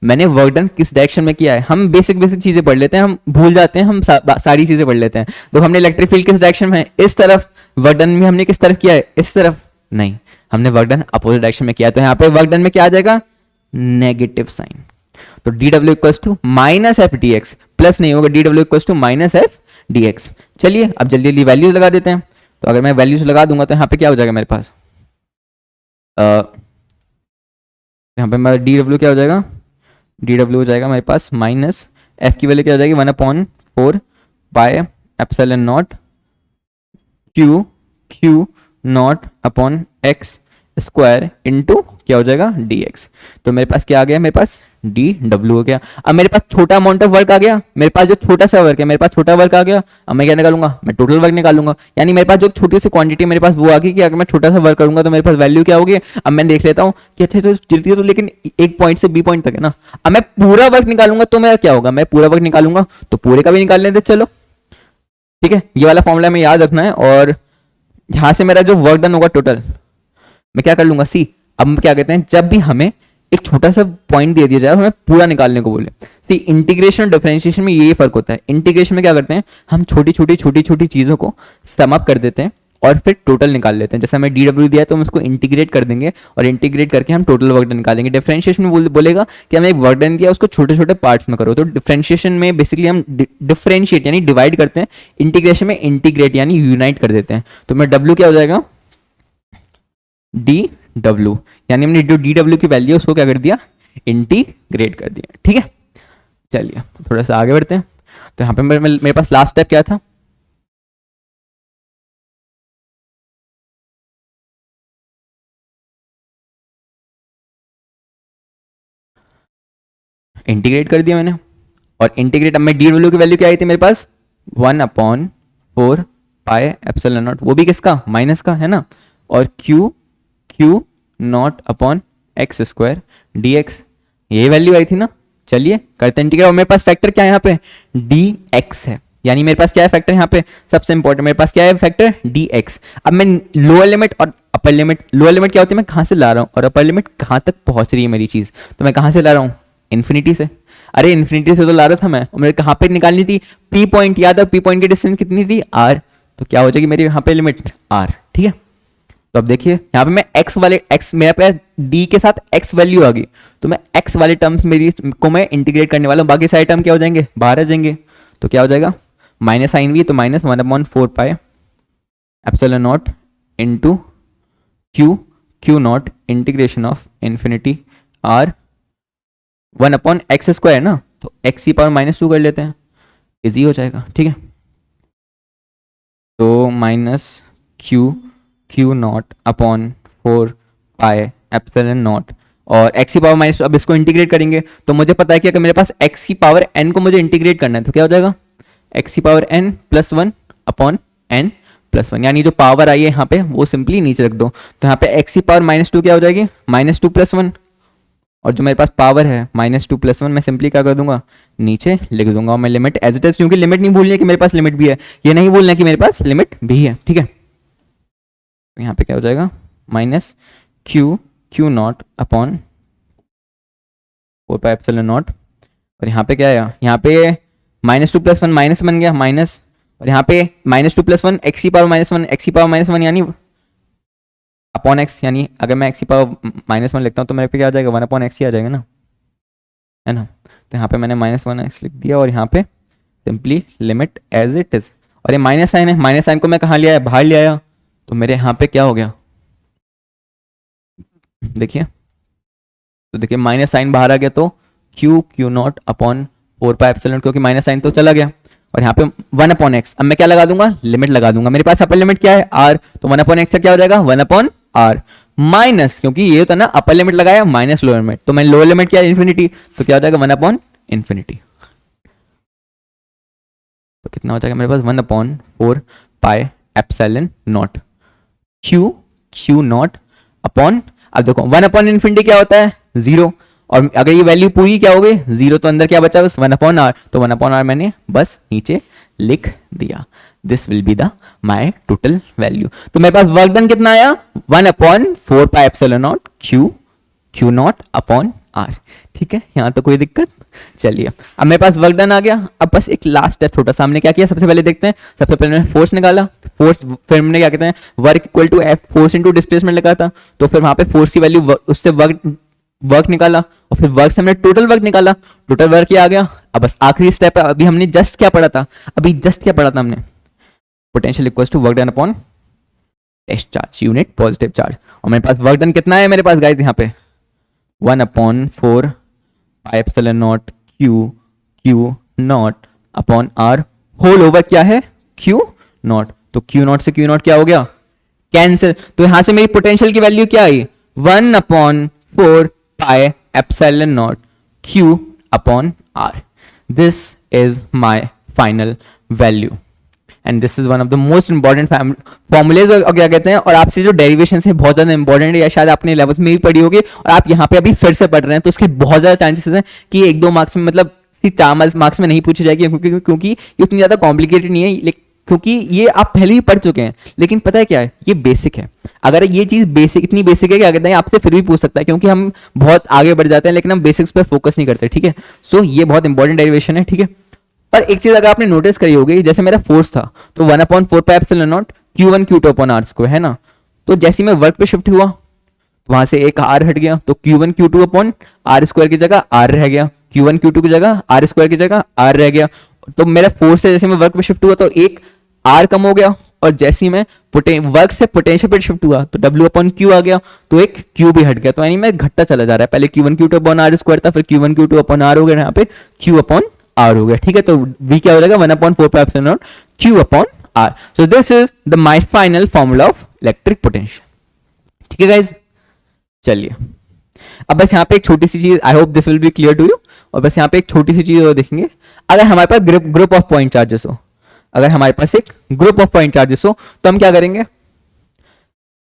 मैंने वर्क डन किस डायरेक्शन में किया है? हम बेसिक चीजें पढ़ लेते हैं, हम भूल जाते हैं, हम सारी चीजें पढ़ लेते हैं। तो हमने इलेक्ट्रिक फील्ड किस डायरेक्शन में है? इस तरफ। वर्क डन में हमने किस तरफ किया है? इस तरफ नहीं, हमने वर्क डन अपोजिट डायरेक्शन में किया। तो यहाँ पे वर्क डन में क्या आ जाएगा? Negative sign. तो D W equals to minus F D X, plus नहीं होगा, D W equals to minus F D X. चलिए, अब जल्दी जल्दी वैल्यूज लगा देते हैं। तो अगर मैं वैल्यूज लगा दूंगा तो यहाँ पे क्या हो जाएगा मेरे पास? यहाँ पे मेरा डी डब्ल्यू क्या हो जाएगा, डी डब्ल्यू हो जाएगा मेरे पास माइनस एफ की वैल्यू क्या हो जाएगी 1/4 pi epsilon naught Q Q naught upon x square into क्या हो जाएगा डी एक्स। तो मेरे पास क्या आ गया, मेरे पास डी डब्ल्यू हो गया। अब मेरे पास छोटा अमाउंट ऑफ वर्क आ गया, मेरे पास जो छोटा सा वर्क है, मेरे पास छोटा वर्क आ गया। अब मैं क्या निकालूंगा, मैं टोटल वर्क निकालूंगा। यानी मेरे पास जो छोटी सी क्वांटिटी मेरे पास वो आ गई कि अगर मैं छोटा सा वर्क करूंगा तो मेरे पास वैल्यू क्या होगी। अब मैं देख लेता हूँ कि अच्छा तो चलती है तो, लेकिन एक पॉइंट से बी पॉइंट तक है ना। अब मैं पूरा वर्क निकालूंगा तो मेरा क्या होगा, मैं पूरा वर्क निकालूंगा तो पूरे का भी निकाल लेते चलो, ठीक है। ये वाला फॉर्मूला हमें याद रखना है। और यहां से मेरा जो वर्क डन होगा टोटल, मैं क्या कर लूंगा सी। अब क्या कहते हैं, जब भी हमें एक छोटा सा पॉइंट दे दिया जाए हमें पूरा निकालने को बोले, सी इंटीग्रेशन और डिफरेंशिएशन में ये फर्क होता है। इंटीग्रेशन में क्या करते हैं, हम छोटी छोटी चीजों को सम अप कर देते हैं और फिर टोटल निकाल लेते हैं। जैसे हमें डी डब्ल्यू दिया है तो हम उसको इंटीग्रेट कर देंगे और इंटीग्रेट करके हम टोटल वर्क डन निकालेंगे। डिफरेंशिएशन में बोलेगा कि हमें एक वर्क डन दिया उसको छोटे छोटे पार्ट्स में करो। तो डिफरेंशिएशन में बेसिकली हम डिफरेंशिएट यानी डिवाइड करते हैं, इंटीग्रेशन में इंटीग्रेट यानी यूनाइट कर देते हैं। तो मैं डब्ल्यू क्या हो जाएगा, डी डब्ल्यू, यानी हमने जो डी डब्ल्यू की वैल्यू उसको क्या कर दिया, इंटीग्रेट कर दिया, ठीक है। चलिए थोड़ा सा आगे बढ़ते हैं। तो यहाँ पे मेरे पास लास्ट स्टेप क्या था, इंटीग्रेट कर दिया मैंने। और इंटीग्रेट, अब मैं डी डब्ल्यू की वैल्यू क्या आई थी मेरे पास 1/4 पाई एप्सिलॉन नॉट, वो भी किसका, माइनस का है ना। और Q naught upon x square D x, ये वैल्यू आई थी ना। चलिए करते हैं इंटीग्रेट। और मेरे पास फैक्टर क्या है यहाँ पे, डी एक्स है। यानी मेरे पास क्या है फैक्टर यहाँ पे, सबसे इंपॉर्टेंट मेरे पास क्या है फैक्टर, डी एक्स। अब मैं लोअर लिमिट और अपर लिमिट, लोअर लिमिट क्या होती है मैं कहाँ से ला रहा हूँ, और अपर लिमिट कहाँ तक पहुंच रही है मेरी चीज, तो मैं कहाँ से ला रहा हूँ, इन्फिनिटी से। अरे इन्फिनिटी से तो ला रहा था मैं, और मेरे कहाँ पे निकालनी थी, पी पॉइंट, याद है पी पॉइंट की डिस्टेंस कितनी थी, आर। तो क्या हो जाएगी मेरी यहाँ पे लिमिट आर, ठीक है। तो अब देखिए यहाँ पे मैं x वाले x, मेरे पे d के साथ x वैल्यू आ गई, तो मैं x वाले टर्म्स मेरी को मैं इंटीग्रेट करने वाला हूँ। बाकी सारे टर्म क्या हो जाएंगे, बाहर आ जाएंगे। तो क्या हो जाएगा, माइनस साइन भी, तो -1/4 pi epsilon not into Q not integration of infinity r 1/x square ना, तो x की पावर -2 कर लेते हैं, इजी हो जाएगा, ठीक है। तो minus Q naught upon 4 pi epsilon not और एक्स की पावर माइनस, अब इसको इंटीग्रेट करेंगे तो मुझे पता है कि अगर मेरे पास एक्स की पावर एन को मुझे इंटीग्रेट करना है तो क्या हो जाएगा, एक्स की power N plus 1 upon N plus 1, यानी जो पावर आई है यहाँ पे वो सिंपली नीचे रख दो। तो यहाँ पे एक्स की पावर -2 क्या हो जाएगी, -2 + 1, और जो मेरे पास पावर है -2 + 1 मैं सिंपली क्या कर दूंगा, नीचे लिख दूंगा। और मैं लिमिट एज इट इज, क्योंकि लिमिट नहीं भूलनी है कि मेरे पास लिमिट भी है, ये नहीं भूलना है कि मेरे पास लिमिट भी है, ठीक है। तो यहाँ पे क्या हो जाएगा, minus Q naught upon 4 pi epsilon not, और यहाँ पे क्या है, यहाँ पे -2 + 1 माइनस बन गया माइनस, और यहाँ पे -2 + 1 एक्स की पावर -1, एक्स की पावर -1 यानी अपॉन एक्स, यानी अगर मैं एक्स की पावर -1 लिखता हूँ तो मेरे पे क्या आ जाएगा, 1/x ही आ जाएगा ना, है ना। तो यहाँ पे मैंने -1x लिख दिया और यहाँ पे simply limit as it is. और ये माइनस साइन है, माइनस साइन को मैं कहाँ ले आया, बाहर ले आया, तो मेरे यहाँ पे क्या हो गया, देखिए, तो देखिए माइनस साइन बाहर आ गया, तो Q naught upon 4 pi epsilon, क्योंकि माइनस साइन तो चला गया, और यहाँ पे 1/x। अब मैं क्या लगा दूंगा, लिमिट लगा दूंगा। मेरे पास अपर लिमिट क्या है, r, तो 1/x का क्या हो जाएगा, 1/r माइनस, क्योंकि ये होता है ना अपर लिमिट लगाया माइनस लोअर लिमिट, तो मैं लोअर लिमिट क्या है इन्फिनिटी, तो क्या हो जाएगा 1/∞। तो कितना हो जाएगा मेरे पास 1/4 pi epsilon naught Q naught upon, अब देखो 1/∞ क्या होता है, 0, और अगर ये वैल्यू पूरी क्या हो गई 0, तो अंदर क्या बचा बस 1/r, तो 1/r मैंने बस नीचे लिख दिया। This will be the my total value. तो मेरे पास वर्क डन कितना आया, 1/4 pi epsilon naught Q naught upon R, ठीक है, यहाँ तो कोई दिक्कत। चलिए अब मेरे पास वर्क डन आ गया। अब बस एक लास्ट स्टेप छोटा सा हमने क्या किया, सबसे पहले देखते हैं, सबसे पहले मैंने फोर्स निकाला, फोर्स, फिर हमने क्या कहते हैं work equal to F, force into displacement लगा था, तो फिर वहां पे फोर्स की वैल्यू उससे वर्क निकाला, और फिर वर्क से हमने टोटल वर्क निकाला, टोटल वर्क ये आ गया। अब बस आखिरी स्टेप है, अभी हमने जस्ट क्या पढ़ा था, हमने potential equals to work done upon test charge unit positive charge. और मेरे पास वर्क डन कितना है मेरे पास गाइस, यहाँ पे 1/4 pi epsilon naught Q naught upon R whole over क्या है क्यू नॉट। तो क्यू नॉट से क्यू नॉट क्या हो गया कैंसिल। तो यहां से मेरी पोटेंशियल की वैल्यू क्या आई 1/4 pi epsilon naught Q upon R. This is my final value and this is one of the most important formulae और क्या कहते हैं। और आपसे जो डेरिवेशन है बहुत ज्यादा इंपॉर्टेंट है, या शायद आपने 11th में भी पढ़ी होगी और आप यहाँ पे अभी फिर से पढ़ रहे हैं, तो उसके बहुत ज्यादा चांसेस हैं कि 1-2 मार्क्स में मतलब 4 मार्क्स में नहीं पूछी जाएगी, क्योंकि ये उतनी ज्यादा कॉम्प्लिकेटेड नहीं है, क्योंकि ये आप पहले ही पढ़ चुके हैं। लेकिन पता है क्या है, ये बेसिक है। अगर ये चीज बेसिक इतनी बेसिक है कि कहते हैं आपसे फिर भी पूछ सकता है, क्योंकि हम बहुत आगे बढ़ जाते हैं लेकिन हम बेसिक्स पर फोकस नहीं करते, ठीक है। सो ये बहुत इंपॉर्टेंट डेरिवेशन है, ठीक है। पर एक चीज अगर आपने नोटिस करी होगी, जैसे मेरा फोर्स था तो 1/4 pi epsilon naught Q1 Q2 upon R square है ना। तो जैसे मैं वर्क पे शिफ्ट हुआ तो वहां से एक आर हट गया, तो Q1 Q2 upon R square की जगह आर रह गया, Q1 Q2 की जगह आर स्क्वायर की जगह आर रह गया। तो मेरा फोर्स से जैसे मैं वर्क पे शिफ्ट हुआ तो एक आर कम हो गया, और जैसे ही मैं वर्क से पोटेंशियल पे शिफ्ट हुआ तो W अपॉन क्यू आ गया, तो एक क्यू भी हट गया। तो यानी मैं घटता चला जा रहा है, पहले Q1 Q2 upon R square था, फिर Q1 Q2 अपॉन आर हो गया, यहाँ पे Q अपॉन आर हो गया, ठीक है। तो V क्या हो जाएगा 1/4 pi epsilon naught Q upon R. So this is the my final formula of electric potential, ठीक है गाइज। चलिए अब बस यहाँ पे एक छोटी सी चीज, I hope this will be clear to you. और बस यहाँ पे एक छोटी सी चीज और देखेंगे, अगर हमारे पास ग्रुप ऑफ पॉइंट चार्जेस हो, अगर हमारे पास एक ग्रुप ऑफ पॉइंट चार्जेस हो तो हम क्या करेंगे,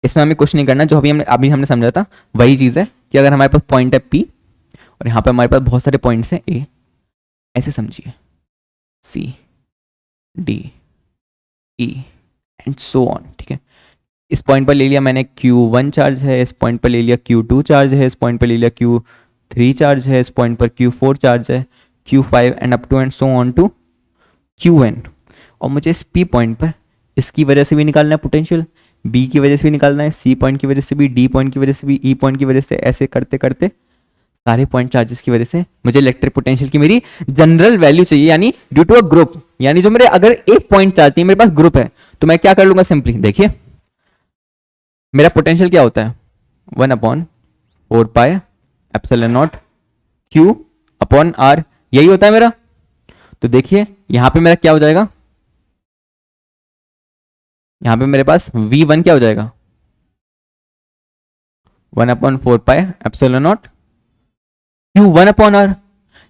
इसमें हमें कुछ नहीं करना, जो अभी हमने समझा था वही चीज है कि अगर हमारे पास पॉइंट है P और यहाँ पे हमारे पास बहुत सारे पॉइंट्स हैं A, ऐसे समझिए C D E and so on, ठीक है। इस पॉइंट पर ले लिया मैंने Q1 चार्ज है, इस पॉइंट पर ले लिया Q2 चार्ज है, इस पॉइंट पर ले लिया Q3 चार्ज है, इस पॉइंट पर Q4 चार्ज है, Q5 and up to and so on to Qn। और मुझे इस P पॉइंट पर इसकी वजह से भी निकालना है पोटेंशियल, B की वजह से भी निकालना है, C पॉइंट की वजह से भी, D पॉइंट की वजह से भी, E पॉइंट की वजह से, ऐसे करते करते सारे पॉइंट चार्जेस की वजह से मुझे इलेक्ट्रिक पोटेंशियल की मेरी जनरल वैल्यू चाहिए, यानी ड्यू टू अ ग्रुप। यानी जो मेरे अगर एक पॉइंट चार्ज नहीं मेरे पास ग्रुप है तो मैं क्या कर लूंगा, सिंपली देखिए मेरा पोटेंशियल क्या होता है 1/4 pi epsilon naught Q upon R, यही होता है मेरा। तो देखिए यहां पे मेरा क्या हो जाएगा, यहां पे मेरे पास V1 क्या हो जाएगा 1/4 pi epsilon naught Q1 upon R।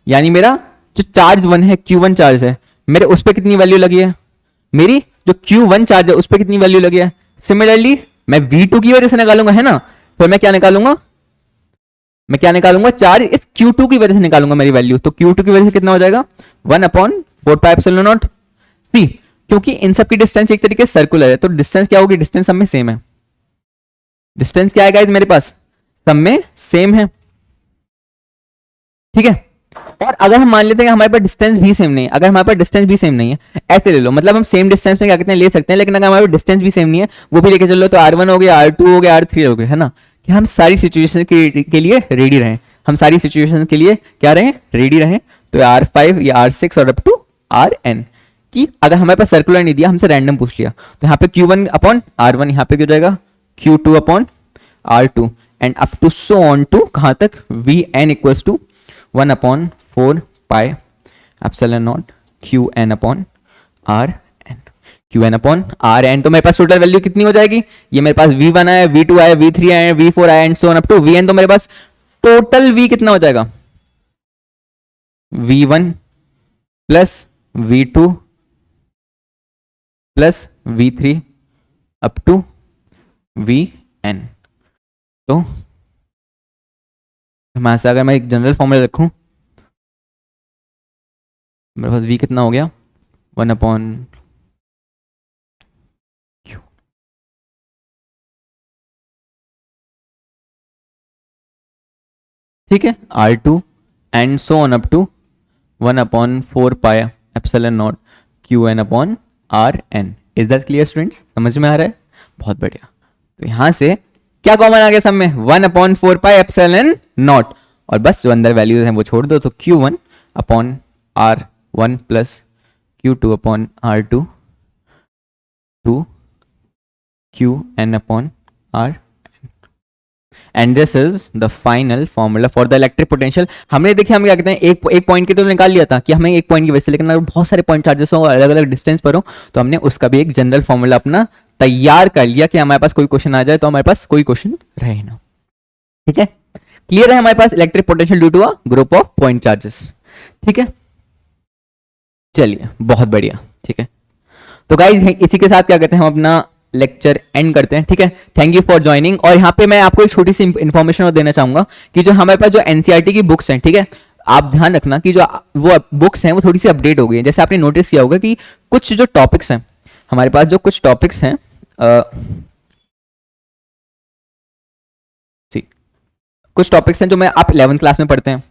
यानी मेरा जो चार्ज 1 है Q1 चार्ज है, मेरे उस पर कितनी वैल्यू लगी है, मेरी जो Q1 चार्ज है उस पर कितनी वैल्यू लगी है। सिमिलरली मैं V2 की वजह से निकालूंगा, है ना। फिर मैं क्या निकालूंगा, मैं क्या निकालूंगा, चार्ज इस Q2 की वजह से निकालूंगा मेरी वैल्यू। तो Q2 की वजह से कितना हो जाएगा 1/4 पाई एप्सिलॉन नॉट C। क्योंकि इन सब की डिस्टेंस एक तरीके से सर्कुलर है, तो डिस्टेंस क्या होगी, डिस्टेंस सब में सेम है। डिस्टेंस क्या है गाइस मेरे पास, सब में सेम है, ठीक है। और अगर हम मान लेते हैं कि हमारे पास डिस्टेंस भी सेम नहीं है, अगर हमारे पास डिस्टेंस भी सेम नहीं है, ऐसे ले लो, मतलब हम सेम डिस्टेंस में क्या कहते हैं ले सकते हैं, लेकिन अगर हमारे पास डिस्टेंस भी सेम नहीं है वो भी लेके चलो, तो R1 हो गया, R2 हो गया, R3 हो गया, है ना। कि हम सारी सिचुएशन के लिए रेडी रहें, हम सारी सिचुएशन के लिए क्या रहें, रेडी रहें। तो R5 या R6 और अप टू Rn कि अगर हमारे पास सर्कुलर नहीं दिया, हमसे रैंडम पूछ लिया, तो यहाँ पे Q1 अपॉन R1, यहाँ पे क्या हो जाएगा Q2 upon R2 and up to so on to कहाँ तक Vn equals to 1/4 pi epsilon naught Qn upon Rn। Qn upon Rn, तो मेरे पास टोटल वैल्यू कितनी हो जाएगी, ये मेरे पास V1 आया, V2 आया, V3 आया, V4 आया and so on up to Vn। तो मेरे पास टोटल V कितना हो जाएगा V1 plus V2 plus V3 up to Vn। तो हमारे से अगर मैं एक जनरल फॉर्मूला रखूं, मेरे पास V कितना हो गया 1/Q, ठीक है, R2 and so on up to 1/4 pi epsilon naught Qn upon Rn। Is that clear students, समझ में आ रहा है, बहुत बढ़िया। तो यहां से क्या कॉमन आ गया सब में 1/4 पाई एप्सिलॉन नॉट, और बस जो अंदर वैल्यूज हैं वो छोड़ दो, तो Q1 upon R1 plus Q2 upon R2 to Qn upon R and this is the final formula for the electric potential. हमने देखिए हम क्या कहते हैं, एक पॉइंट के तो निकाल लिया था कि हमें एक पॉइंट की वजह से, लेकिन अगर बहुत सारे पॉइंट चार्जेस हो अलग अलग डिस्टेंस पर हो तो हमने उसका भी एक जनरल फॉर्मूला अपना तैयार कर लिया कि हमारे पास कोई क्वेश्चन आ जाए तो हमारे पास कोई क्वेश्चन रहे ना। ठीक है, क्लियर है हमारे पास electric potential due to a group of point charges. ठीक है, चलिए बहुत बढ़िया। ठीक है, तो गाइज इसी के साथ क्या कहते हैं हम अपना लेक्चर एंड करते हैं। ठीक है, थैंक यू फॉर ज्वाइनिंग। और यहाँ पे मैं आपको एक छोटी सी इंफॉर्मेशन और देना चाहूंगा कि जो हमारे पास जो एनसीईआरटी की बुक्स हैं, ठीक है, आप ध्यान रखना कि जो वो बुक्स हैं वो थोड़ी सी अपडेट हो गई है। जैसे आपने नोटिस किया होगा कि कुछ जो टॉपिक्स हैं हमारे पास, जो कुछ टॉपिक्स हैं कुछ टॉपिक्स हैं जो मैं आप 11th क्लास में पढ़ते हैं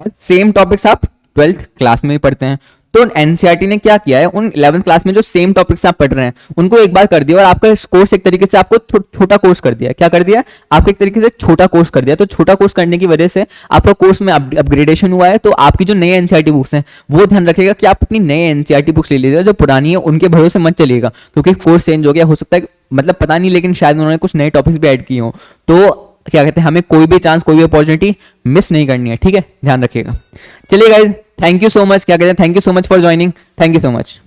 और सेम टॉपिक्स आप 12th क्लास में भी पढ़ते हैं। तो एनसीईआरटी ने क्या किया है, उन 11th क्लास में जो सेम टॉपिक्स आप पढ़ रहे हैं उनको एक बार कर दिया और आपका कोर्स एक तरीके से आपको छोटा कोर्स कर दिया। क्या कर दिया, आपको एक तरीके से छोटा कोर्स कर दिया। तो छोटा कोर्स करने की वजह से आपका कोर्स में अपग्रेडेशन हुआ है। तो आपकी जो नई एनसीईआरटी बुक्स हैं वो ध्यान रखिएगा कि आप अपनी नई एनसीईआरटी बुक्स ले लीजिएगा, जो पुरानी है उनके भरोसे मत चलिएगा, क्योंकि कोर्स चेंज हो गया, हो सकता है मतलब पता नहीं, लेकिन शायद उन्होंने कुछ नए टॉपिक्स भी ऐड किए हो। तो क्या कहते हैं, हमें कोई भी चांस, कोई भी अपॉर्चुनिटी मिस नहीं करनी है। ठीक है, ध्यान रखिएगा। चलिए guys, thank you so much. क्या कहते हैं, thank you so much for joining, thank you so much.